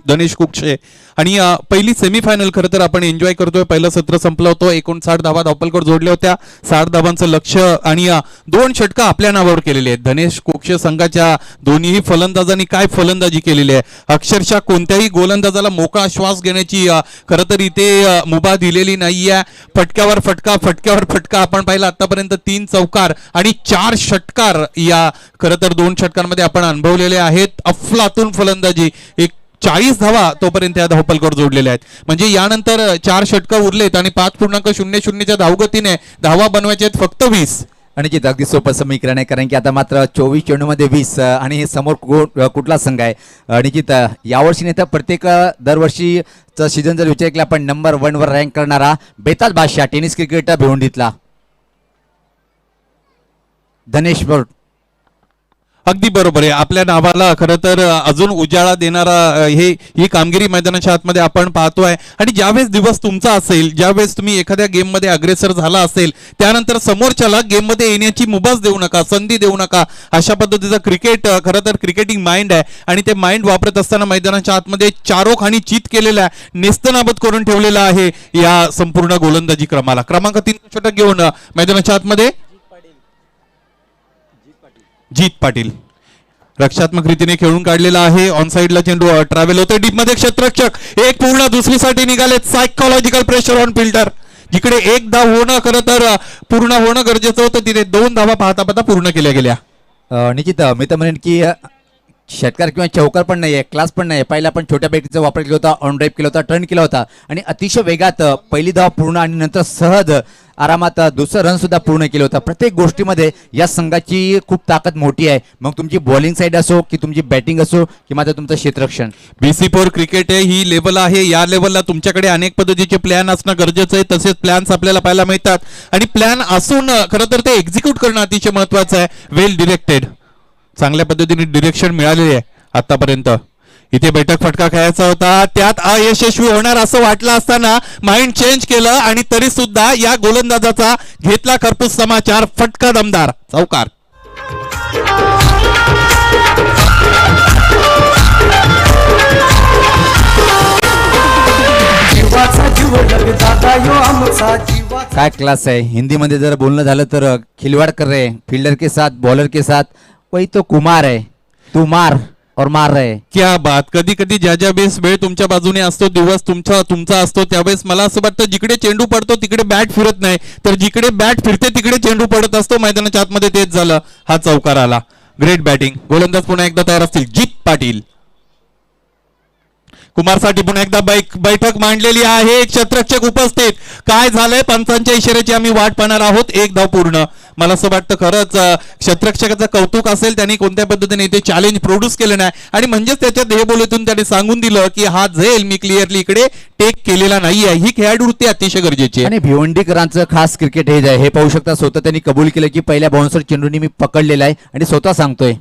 धनेश कुक्षे. आणि पहिली सेमीफायनल खरं तर आपण एन्जॉय करतोय. पहिलं सत्र संपलं होतं, 59 धावा धावपलकर जोडल्या होत्या. 60 धावांचं लक्ष आणि 2 षटका आपल्या नावावर केलेले आहेत. धनेश कुक्षे संघाच्या दोन्ही फलंदाजांनी काय फलंदाजी केलेली आहे. अक्षरशः कोणत्याही गोलंदाजाला मोकळा श्वास घेण्याची खरं तर इथे मुभा दिलेली नाहीये. फटक्यावर फटका फटक्यावर फटका आपण पाहिला आतापर्यंत. 3 चौकार आणि 4 षटकार या खरं तर 2 षटकांमध्ये आपण अनुभवलेले आहेत. अफलातून फलंदाजी. 40 धावा तोपर्यंत या धावपलकर जोडलेल्या आहेत. म्हणजे यानंतर 4 षटकं उरलेत आणि 5.00च्या धावगतीने धावा बनवायच्या आहेत फक्त 20. आणि जे अगदी सोपं समीकरण आहे कारण की आता मात्र 24 चेंडूमध्ये 20 आणि समोर कुठला संघ आहे. निश्चित यावर्षी नाही तर प्रत्येक दरवर्षीचा सीझन जर विचार केला आपण नंबर 1 वर रँक करणारा बेताज बादशाह टेनिस क्रिकेट भिवंडीतला धनेश बोर्ड. अगदी बरोबर आहे. आपल्या नावाला खरं तर अजून उजाळा देणारा ही कामगिरी मैदानाच्या आतमध्ये आपण पाहतोय. आणि ज्यावेळेस दिवस तुमचा असेल, ज्यावेळेस तुम्ही एखाद्या गेममध्ये अग्रेसर झाला असेल त्यानंतर समोरच्याला गेममध्ये येण्याची मुभाच देऊ नका, संधी देऊ नका. अशा पद्धतीचं क्रिकेट खरं तर क्रिकेटिंग माइंड आहे. आणि ते माइंड वापरत असताना मैदानाच्या आतमध्ये चारोखानी चित केलेला आहे, नेस्तनाबूत करून ठेवलेला आहे या संपूर्ण गोलंदाजी क्रमाला. क्रमांक 3 षटक घेऊन मैदानाच्या आतमध्ये जीत पाटील रक्षात्मक रीतीने खेळून काढलेला आहे. ऑन साइडला चेंडू ट्रॅव्हल होतोय डीप मध्ये. क्षेत्ररक्षक एक पूर्ण दुसरीसाठी निघाले. Psychological pressure on fielder. जिकडे 1 धाव होणं खरं तर पूर्ण होणं गरजेचं होतं तिथे 2 धावा पाहता पाहता पूर्ण केल्या गेल्या. निश्चित मी तर म्हणेन की षटकार किंवा चौकार पण नाहीये, क्लास पण नाही. पहिला आपण छोट्या बॅटीचा वापर केला होता, ऑन ड्राईव्ह केला होता, टर्न केला होता आणि अतिशय वेगात पहिली धाव पूर्ण आणि नंतर सहज आरामात दुसरं रन सुद्धा पूर्ण केलं होतं. प्रत्येक गोष्टीमध्ये या संघाची खूप ताकद मोठी आहे. मग तुमची बॉलिंग साईड असो की तुमची बॅटिंग असो की मात्र तुमचं क्षेत्ररक्षण. BC4 क्रिकेट आहे, ही लेवल आहे. या लेवलला तुमच्याकडे अनेक पद्धतीचे प्लॅन असणं गरजेचं आहे. तसेच प्लॅन्स आपल्याला पाहायला मिळतात आणि प्लॅन असून खरं तर ते एक्झिक्यूट करणं अतिशय महत्वाचं आहे. वेल डिरेक्टेड, चांगल्या पद्धतीने डिरेक्शन मिळालेली आहे आतापर्यंत. इथे बैठक फटका खेळायचा होता, त्यात अयशस्वी होणार असं वाटलं असताना माइंड चेंज केलं आणि तरी सुद्धा या गोलंदाजाचा घेतला खरपूस समाचार. फटका दमदार चौकार. काय क्लास आहे. हिंदीमध्ये जर बोलणं झालं तर खिलवाड़ कर रहे फील्डर के साथ बॉलर के साथ, वही तो कुमार है. तू मार और मार रहे. क्या बात. कधी कधी ज्या वेळेस वेळ तुमच्या बाजूने असतो, दिवस तुमचा असतो, त्यावेळेस मला असं वाटतं जिकडे चेंडू पडतो तिकडे बॅट फिरत नाही, तर जिकडे बॅट फिरते तिकडे चेंडू पडत असतो. मैदानाच्या आतमध्ये तेच झालं. हा चौकार आला. Great batting. गोलंदाज पुन्हा एकदा तयार असतील. जीत पाटील. कुमारसाठी पुन्हा एकदा बैठक मांडलेली आहे. क्षेत्ररक्षक उपस्थित. काय झालंय? पंचांच्या इशाऱ्याची आम्ही वाट पाहणार आहोत. एक धाव पूर्ण. मला असं वाटतं खरंच क्षेत्ररक्षकाचं कौतुक असेल, त्यांनी कोणत्या पद्धतीने इथे चॅलेंज प्रोड्यूस केलं नाही आणि म्हणजेच त्याच्या देहबोलीतून त्याने सांगून दिलं की हा झेल मी क्लिअरली इकडे टेक केलेला नाहीये. ही खेळाडूवृत्ती अतिशय गरजेची आहे. आणि भिवंडीकरांचं खास क्रिकेट हे आहे. हे पाहू शकता, स्वतः त्यांनी कबूल केलं की पहिल्या बाउन्सर चेंडूनी मी पकडलेला आहे आणि स्वतः सांगतोय.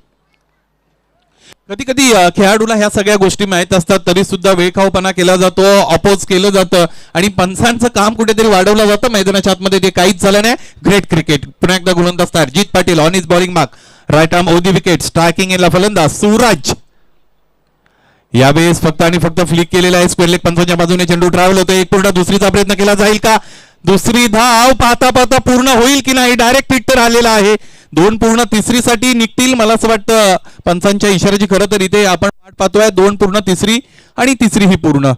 कधी कधी खेळाडूला ह्या सगळ्या गोष्टी माहीत असतात तरी सुद्धा वेळखाऊपणा केला जातो, अपोज केलं जातं आणि पंचांचं काम कुठेतरी वाढवलं जातं मैदानाच्या आतमध्ये. ते काहीच झालं नाही. Great cricket. पुन्हा एकदा गोलंदाज तयार. Jeet Patil on is bowling mark. Right arm over the wicket. Striking एला फलंदाज सूरज. यावेळेस फक्त आणि फक्त फ्लिक केलेला आहे. स्क्वेअर लेग पंचांच्या बाजूने चेंडू ट्रॅव्हल होतो. एक पूर्ण दुसरीचा प्रयत्न केला जाईल का? दुसरी धाव पाहता पाहता पूर्ण होईल की नाही? डायरेक्ट हिट तर आलेला आहे. 2 पूर्ण तिसरीसाठी निघतील. मला असं वाटतं पंचांच्या इशाऱ्याची खरं तर इथे आपण वाट पाहतोय. 2 पूर्ण तिसरी आणि तिसरी ही पूर्ण.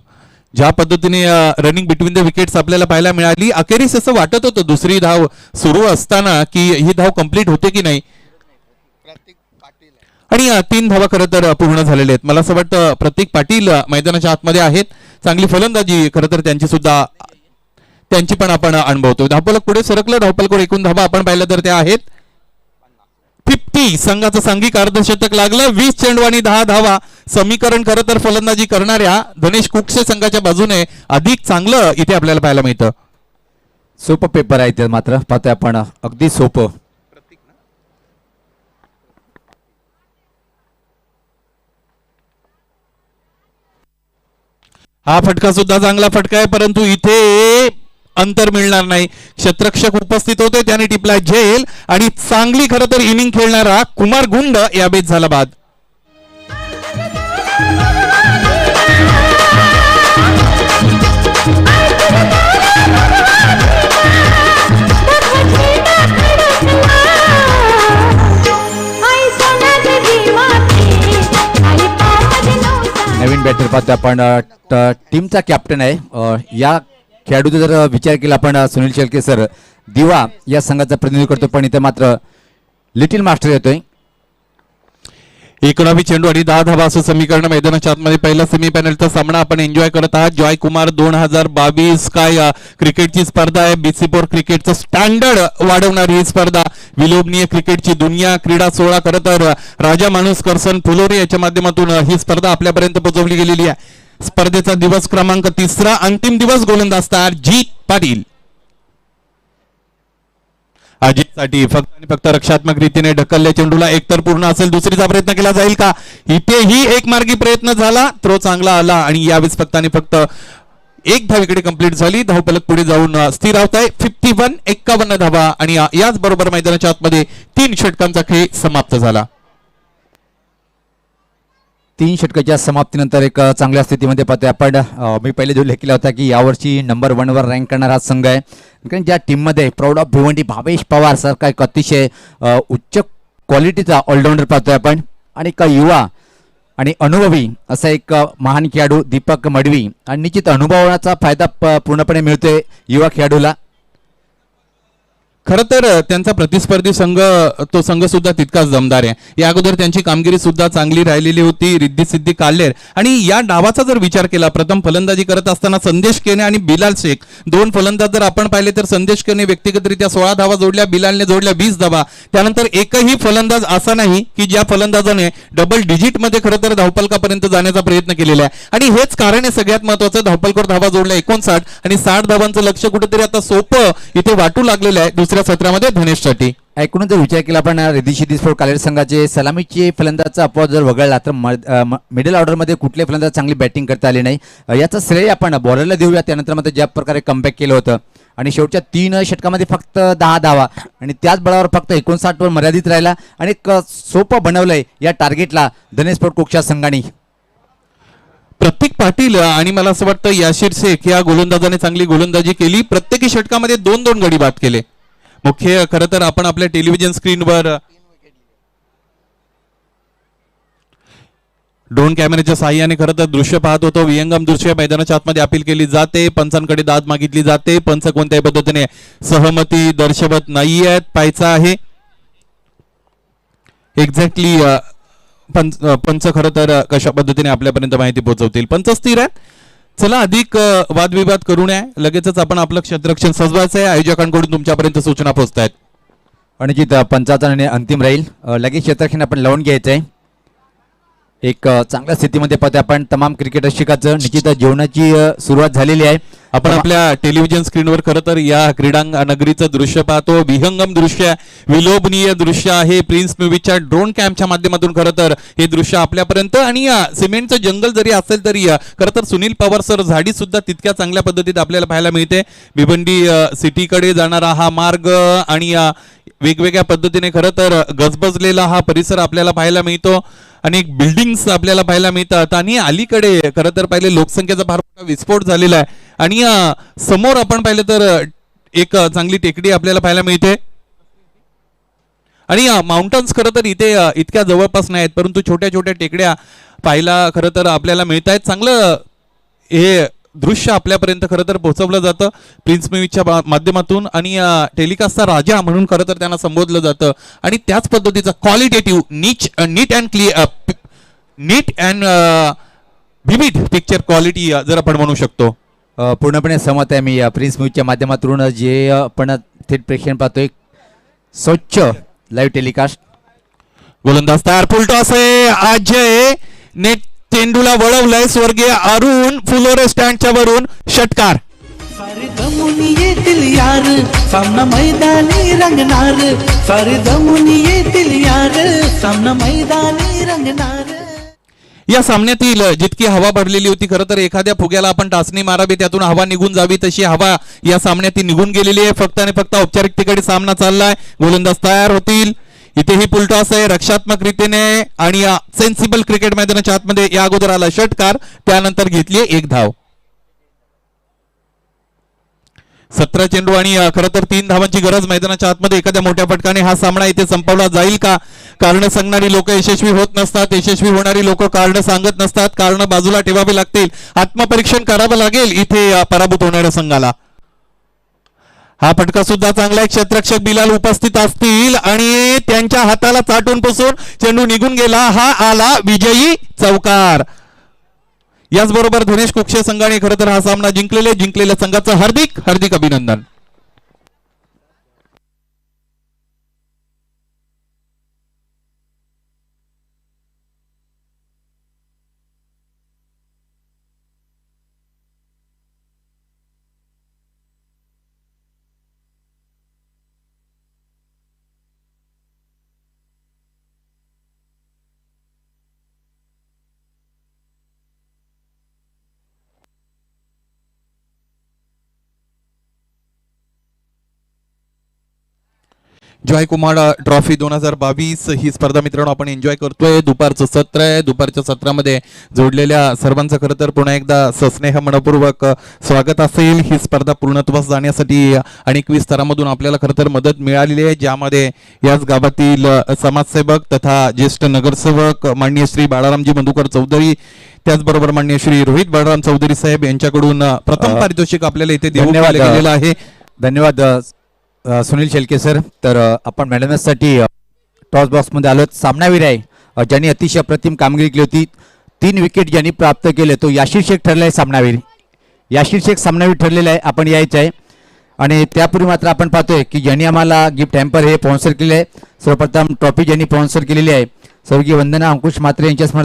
ज्या पद्धतीने रनिंग बिटवीन द विकेट्स आपल्याला पाहायला मिळाली, अखेरीस असं वाटत होतं दुसरी धाव सुरू असताना की ही धाव कंप्लीट होते की नाही. आणि 3 धावा खरं तर पूर्ण झालेल्या आहेत. मला असं वाटतं प्रतीक पाटील मैदानाच्या आतमध्ये आहेत. चांगली फलंदाजी खरं तर त्यांची पण आपण अनुभवतो. धावफलक पुढे सरकलं. धावफलकावर एकूण धावा आपण पाहिलं तर त्या आहेत 50. संघाचं सांघिक अर्धशतक लागलं. 20 चेंडू आणि 10 धावा. समीकरण खरं तर फलंदाजी करणाऱ्या धनेश कुकसे संघाच्या बाजूने अधिक चांगलं इथे आपल्याला पाहायला मिळतं. सोपं पेपर आहे ते मात्र पाहतोय आपण. अगदी सोपं. हा फटका सुद्धा चांगला फटका आहे परंतु इथे अंतर मिळणार नाही. क्षेत्ररक्षक उपस्थित होते, त्याने टिपला झेल आणि चांगली खरं तर इनिंग खेळणारा कुमार गुंड यावेळेस झाला बाद. नवीन बॅटर पाहतोय आपण. टीमचा कॅप्टन आहे. या खेळाडूचा जर विचार केला आपण, सुनील शेळके सर दिवा या संघाचा प्रतिनिधित्व करतो, पण इथे मात्र लिटिल मास्टर येतोय. 19 चेंडू आणि 10 धावा असं समीकरण मैदानाच्या आतमध्ये पहिला सेमीफायनलचा सामना आपण एन्जॉय करत आहात. जॉय कुमार 2022 काय क्रिकेटची स्पर्धा आहे. BC4 क्रिकेटचं स्टँडर्ड वाढवणारी ही स्पर्धा. विलोभनीय क्रिकेटची दुनिया क्रीडा सोहळा खरं तर राजा माणूस करसन फुलोरे याच्या माध्यमातून ही स्पर्धा आपल्यापर्यंत पोहोचवली गेलेली आहे. स्पर्धेचा दिवस क्रमांक 3 अंतिम दिवस. गोलंदाज तयार जीत पाटील. अजितसाठी फक्त आणि फक्त रक्षात्मक रीतीने ढकलल्या चेंडूला एकतर पूर्ण असेल. दुसरीचा प्रयत्न केला जाईल का? इथेही एक मार्गी प्रयत्न झाला. थ्रो चांगला आला आणि यावेळेस फक्त आणि फक्त एक धाव इकडे कंप्लीट झाली. धावफलक पुढे जाऊन स्थिर होत आहे. 51 धावा आणि याच बरोबर मैदानाच्या आतमध्ये 3 षटकांचा खेळ समाप्त झाला. 3 षटकाच्या समाप्तीनंतर एक चांगल्या स्थितीमध्ये पाहतोय आपण. मी पहिले जो लेख केला होता की यावर्षी नंबर 1 वर रँक करणारा संघ आहे. कारण ज्या टीममध्ये प्राऊड ऑफ भिवंडी भावेश पवार सारखा एक अतिशय उच्च क्वालिटीचा ऑलराऊंडर पाहतोय आपण आणि एक युवा आणि अनुभवी असा एक महान खेळाडू दीपक मडवी आणि निश्चित अनुभवाचा फायदा पूर्णपणे मिळतोय युवा खेळाडूला. खरं तर त्यांचा प्रतिस्पर्धी संघ तो संघ सुद्धा तितकाच दमदार आहे. या अगोदर त्यांची कामगिरी सुद्धा चांगली राहिलेली होती. रिद्धी सिद्धी काल्हेर आणि या डावाचा जर विचार केला, प्रथम फलंदाजी करत असताना संदेश केने आणि बिलाल शेख 2 फलंदाज जर आपण पाहिले तर संदेश केने व्यक्तिगतरित्या 16 धावा जोडल्या, बिलालने जोडल्या 20 धावा. त्यानंतर एकही फलंदाज असा नाही की ज्या फलंदाजाने डबल डिजिट मध्ये खरं तर धावफलकापर्यंत जाण्याचा प्रयत्न केलेला आहे आणि हेच कारण आहे सगळ्यात महत्वाचं. धावफलकावर धावा जोडल्या 59 आणि 60 धावांचं लक्ष कुठेतरी आता सोपं इथे वाटू लागलेलं आहे दुसऱ्या सत्रामध्ये धनेशसाठी. ऐकून जर विचार केला आपण रिद्धी सिद्धी स्पोर्ट कालेर संघाचे सलामीचे फलंदाजचा अपवाद जर वगळला तर मिडल ऑर्डरमध्ये कुठले फलंदाज चांगली बॅटिंग करता आले नाही. याचं श्रेय आपण बॉलरला देऊया. त्यानंतर मात्र ज्या प्रकारे कमबॅक केलं होतं आणि शेवटच्या 3 षटकामध्ये फक्त 10 धावा आणि त्याच बळावर फक्त 59 वर मर्यादित राहिला आणि सोपं बनवलंय या टार्गेटला धनेश स्पोर्ट कोकच्या संघाने. प्रतीक पाटील आणि मला असं वाटतं याशीर शेख या गोलंदाजाने चांगली गोलंदाजी केली. प्रत्येकी षटकामध्ये 2-2 गडी बाद केले. मुख्य खरं तर आपण आपल्या टेलिव्हिजन स्क्रीनवर ड्रोन कॅमेऱ्याच्या साहाय्याने खरं तर दृश्य पाहत होतो. विहंगम दृश्य मैदानाच्या आतमध्ये अपील केली जाते. पंचांकडे दाद मागितली जाते. पंच कोणत्याही पद्धतीने सहमती दर्शवत नाहीयेत. पाहायचं आहे एक्झॅक्टली पंच खरं तर कशा पद्धतीने आपल्यापर्यंत माहिती पोहोचवतील. पंच स्थिर आहेत. चला अधिक वादविवाद करू नये. लगेचच आपण आपलं क्षेत्ररक्षण सजवायचं आहे. आयोजकांकडून तुमच्यापर्यंत सूचना पोहोचत आहेत. अनुचित पंचाचा निर्णय अंतिम राहील. लगेच क्षेत्ररक्षण आपण लावून घ्यायचं आहे. एक चांगल्या स्थितीमध्ये पाहतोय आपण तमाम क्रिकेट रसिकाचं निश्चित जेवणाची सुरुवात झालेली आहे. आपण आपल्या टेलिव्हिजन स्क्रीनवर खरं तर या क्रीडा नगरीचं दृश्य पाहतो. विहंगम दृश्य, विलोभनीय दृश्य आहे. प्रिन्स मूवीच्या ड्रोन कॅम्पच्या माध्यमातून खरं तर हे दृश्य आपल्यापर्यंत आणि सिमेंटचं जंगल जरी असेल तरी खरं तर सुनील पवार सर झाडी सुद्धा तितक्या चांगल्या पद्धतीत आपल्याला पाहायला मिळते. भिवंडी सिटीकडे जाणारा हा मार्ग आणि वेगवेगळ्या पद्धतीने खरं तर गजबजलेला हा परिसर आपल्याला पाहायला मिळतो. अनेक बिल्डिंग्स आपल्याला पाहायला मिळतात आणि अलीकडे खरं तर पाहिले लोकसंख्येचा फार मोठा विस्फोट झालेला आहे आणि समोर आपण पाहिलं तर एक चांगली टेकडी आपल्याला पाहायला मिळते आणि माउंटन्स खरं तर इथे इतक्या जवळपास नाहीत, परंतु छोट्या छोट्या टेकड्या पाहायला खरं तर आपल्याला मिळत आहेत. चांगलं हे दृश्य आपल्यापर्यंत खरं तर पोहोचवलं जातं प्रिन्स मूवीच्या माध्यमातून आणि टेलिकास्टचा राजा म्हणून खरं तर त्यांना संबोधलं जातं आणि त्याच पद्धतीचा क्वालिटेटिव्ह नीट अँड विविध पिक्चर क्वालिटी जर आपण म्हणू शकतो. पूर्णपणे सहमत आहे मी. प्रिन्स मूवीच्या माध्यमातून जे आपण थेट प्रेक्षण पाहतोय स्वच्छ लाईव्ह टेलिकास्ट. गोलंदाज तयार. फुलटॉस आहे. अजय नेट चेंडूला वळवलंय. स्वर्गीय अरुण फुलोरे स्टँडच्या वरून षटकार. सारे जमुनी येतील यार सामना मैदानी रंगणार. सारे जमुनी येतील यार सामना मैदानी रंगणार. या सामन्यातील जितकी हवा भरलेली होती खरं तर एखाद्या फुग्याला आपण टाचणी मारावी त्यातून हवा निघून जावी तशी हवा या सामन्यात निघून गेलेली आहे. फक्त आणि फक्त औपचारिकतेकडे सामना चाललाय. गोलंदाज तयार होतील. इथेही पुलटॉस आहे रक्षात्मक रीतीने आणि सेन्सिबल क्रिकेट मैदानाच्या आतमध्ये या अगोदर आला षटकार, त्यानंतर घेतली एक धाव. 17 चेंडू आणि खरं तर 3 धावांची गरज मैदानाच्या आतमध्ये. एखाद्या मोठ्या फटकाने हा सामना इथे संपवला जाईल का? कारण सांगणारी लोक यशस्वी होत नसतात. यशस्वी होणारी लोक कारण सांगत नसतात. कारण बाजूला ठेवावे लागतील. आत्मपरीक्षण करावं लागेल इथे पराभूत होणाऱ्या संघाला. हा फटका सुद्धा चांगला आहे. क्षेत्ररक्षक बिलाल उपस्थित असतील आणि त्यांच्या हाताला चाटून पुसून चेंडू निघून गेला. हा आला विजयी चौकार. याचबरोबर धनेश कुक्षे संघाने खरं तर हा सामना जिंकलेल्या संघाचं हार्दिक हार्दिक अभिनंदन. जॉयकुमार ट्रॉफी 2022 ही स्पर्धा मित्रांनो आपण एन्जॉय करतोय. दुपारचं सत्र आहे. दुपारच्या सत्रामध्ये जोडलेल्या सर्वांचं खरं तर पुन्हा एकदा सस्नेह मनपूर्वक स्वागत असेल. ही स्पर्धा पूर्णत्वास जाण्यासाठी अनेक स्तरामधून आपल्याला खरं तर मदत मिळालेली आहे, ज्यामध्ये याच गावातील समाजसेवक तथा ज्येष्ठ नगरसेवक माननीय श्री बाळारामजी मधुकर चौधरी, त्याचबरोबर माननीय श्री रोहित बाळाराम चौधरी साहेब यांच्याकडून प्रथम पारितोषिक आपल्याला इथे देण्यात गेलेलं आहे. धन्यवाद सुनील शेलके सर. तर आपण मॅडमसाठी टॉस बॉक्समध्ये आलो. सामनावीर आहे ज्यांनी अतिशय अप्रतिम कामगिरी केली होती. 3 विकेट ज्यांनी प्राप्त केले तो याशीर शेख ठरला आहे सामनावीर. याशीर शेख सामनावीर ठरलेला आहे. आपण यायचं आहे आणि त्यापूर्वी मात्र आपण पाहतोय की ज्यांनी आम्हाला गिफ्ट हॅम्पर हे स्पॉन्सर केले आहे. सर्वप्रथम ट्रॉफी ज्यांनी स्पॉन्सर केलेली आहे स्वर्गीय वंदना अंकुश म्हात्रे यांच्या स्मरणार्थ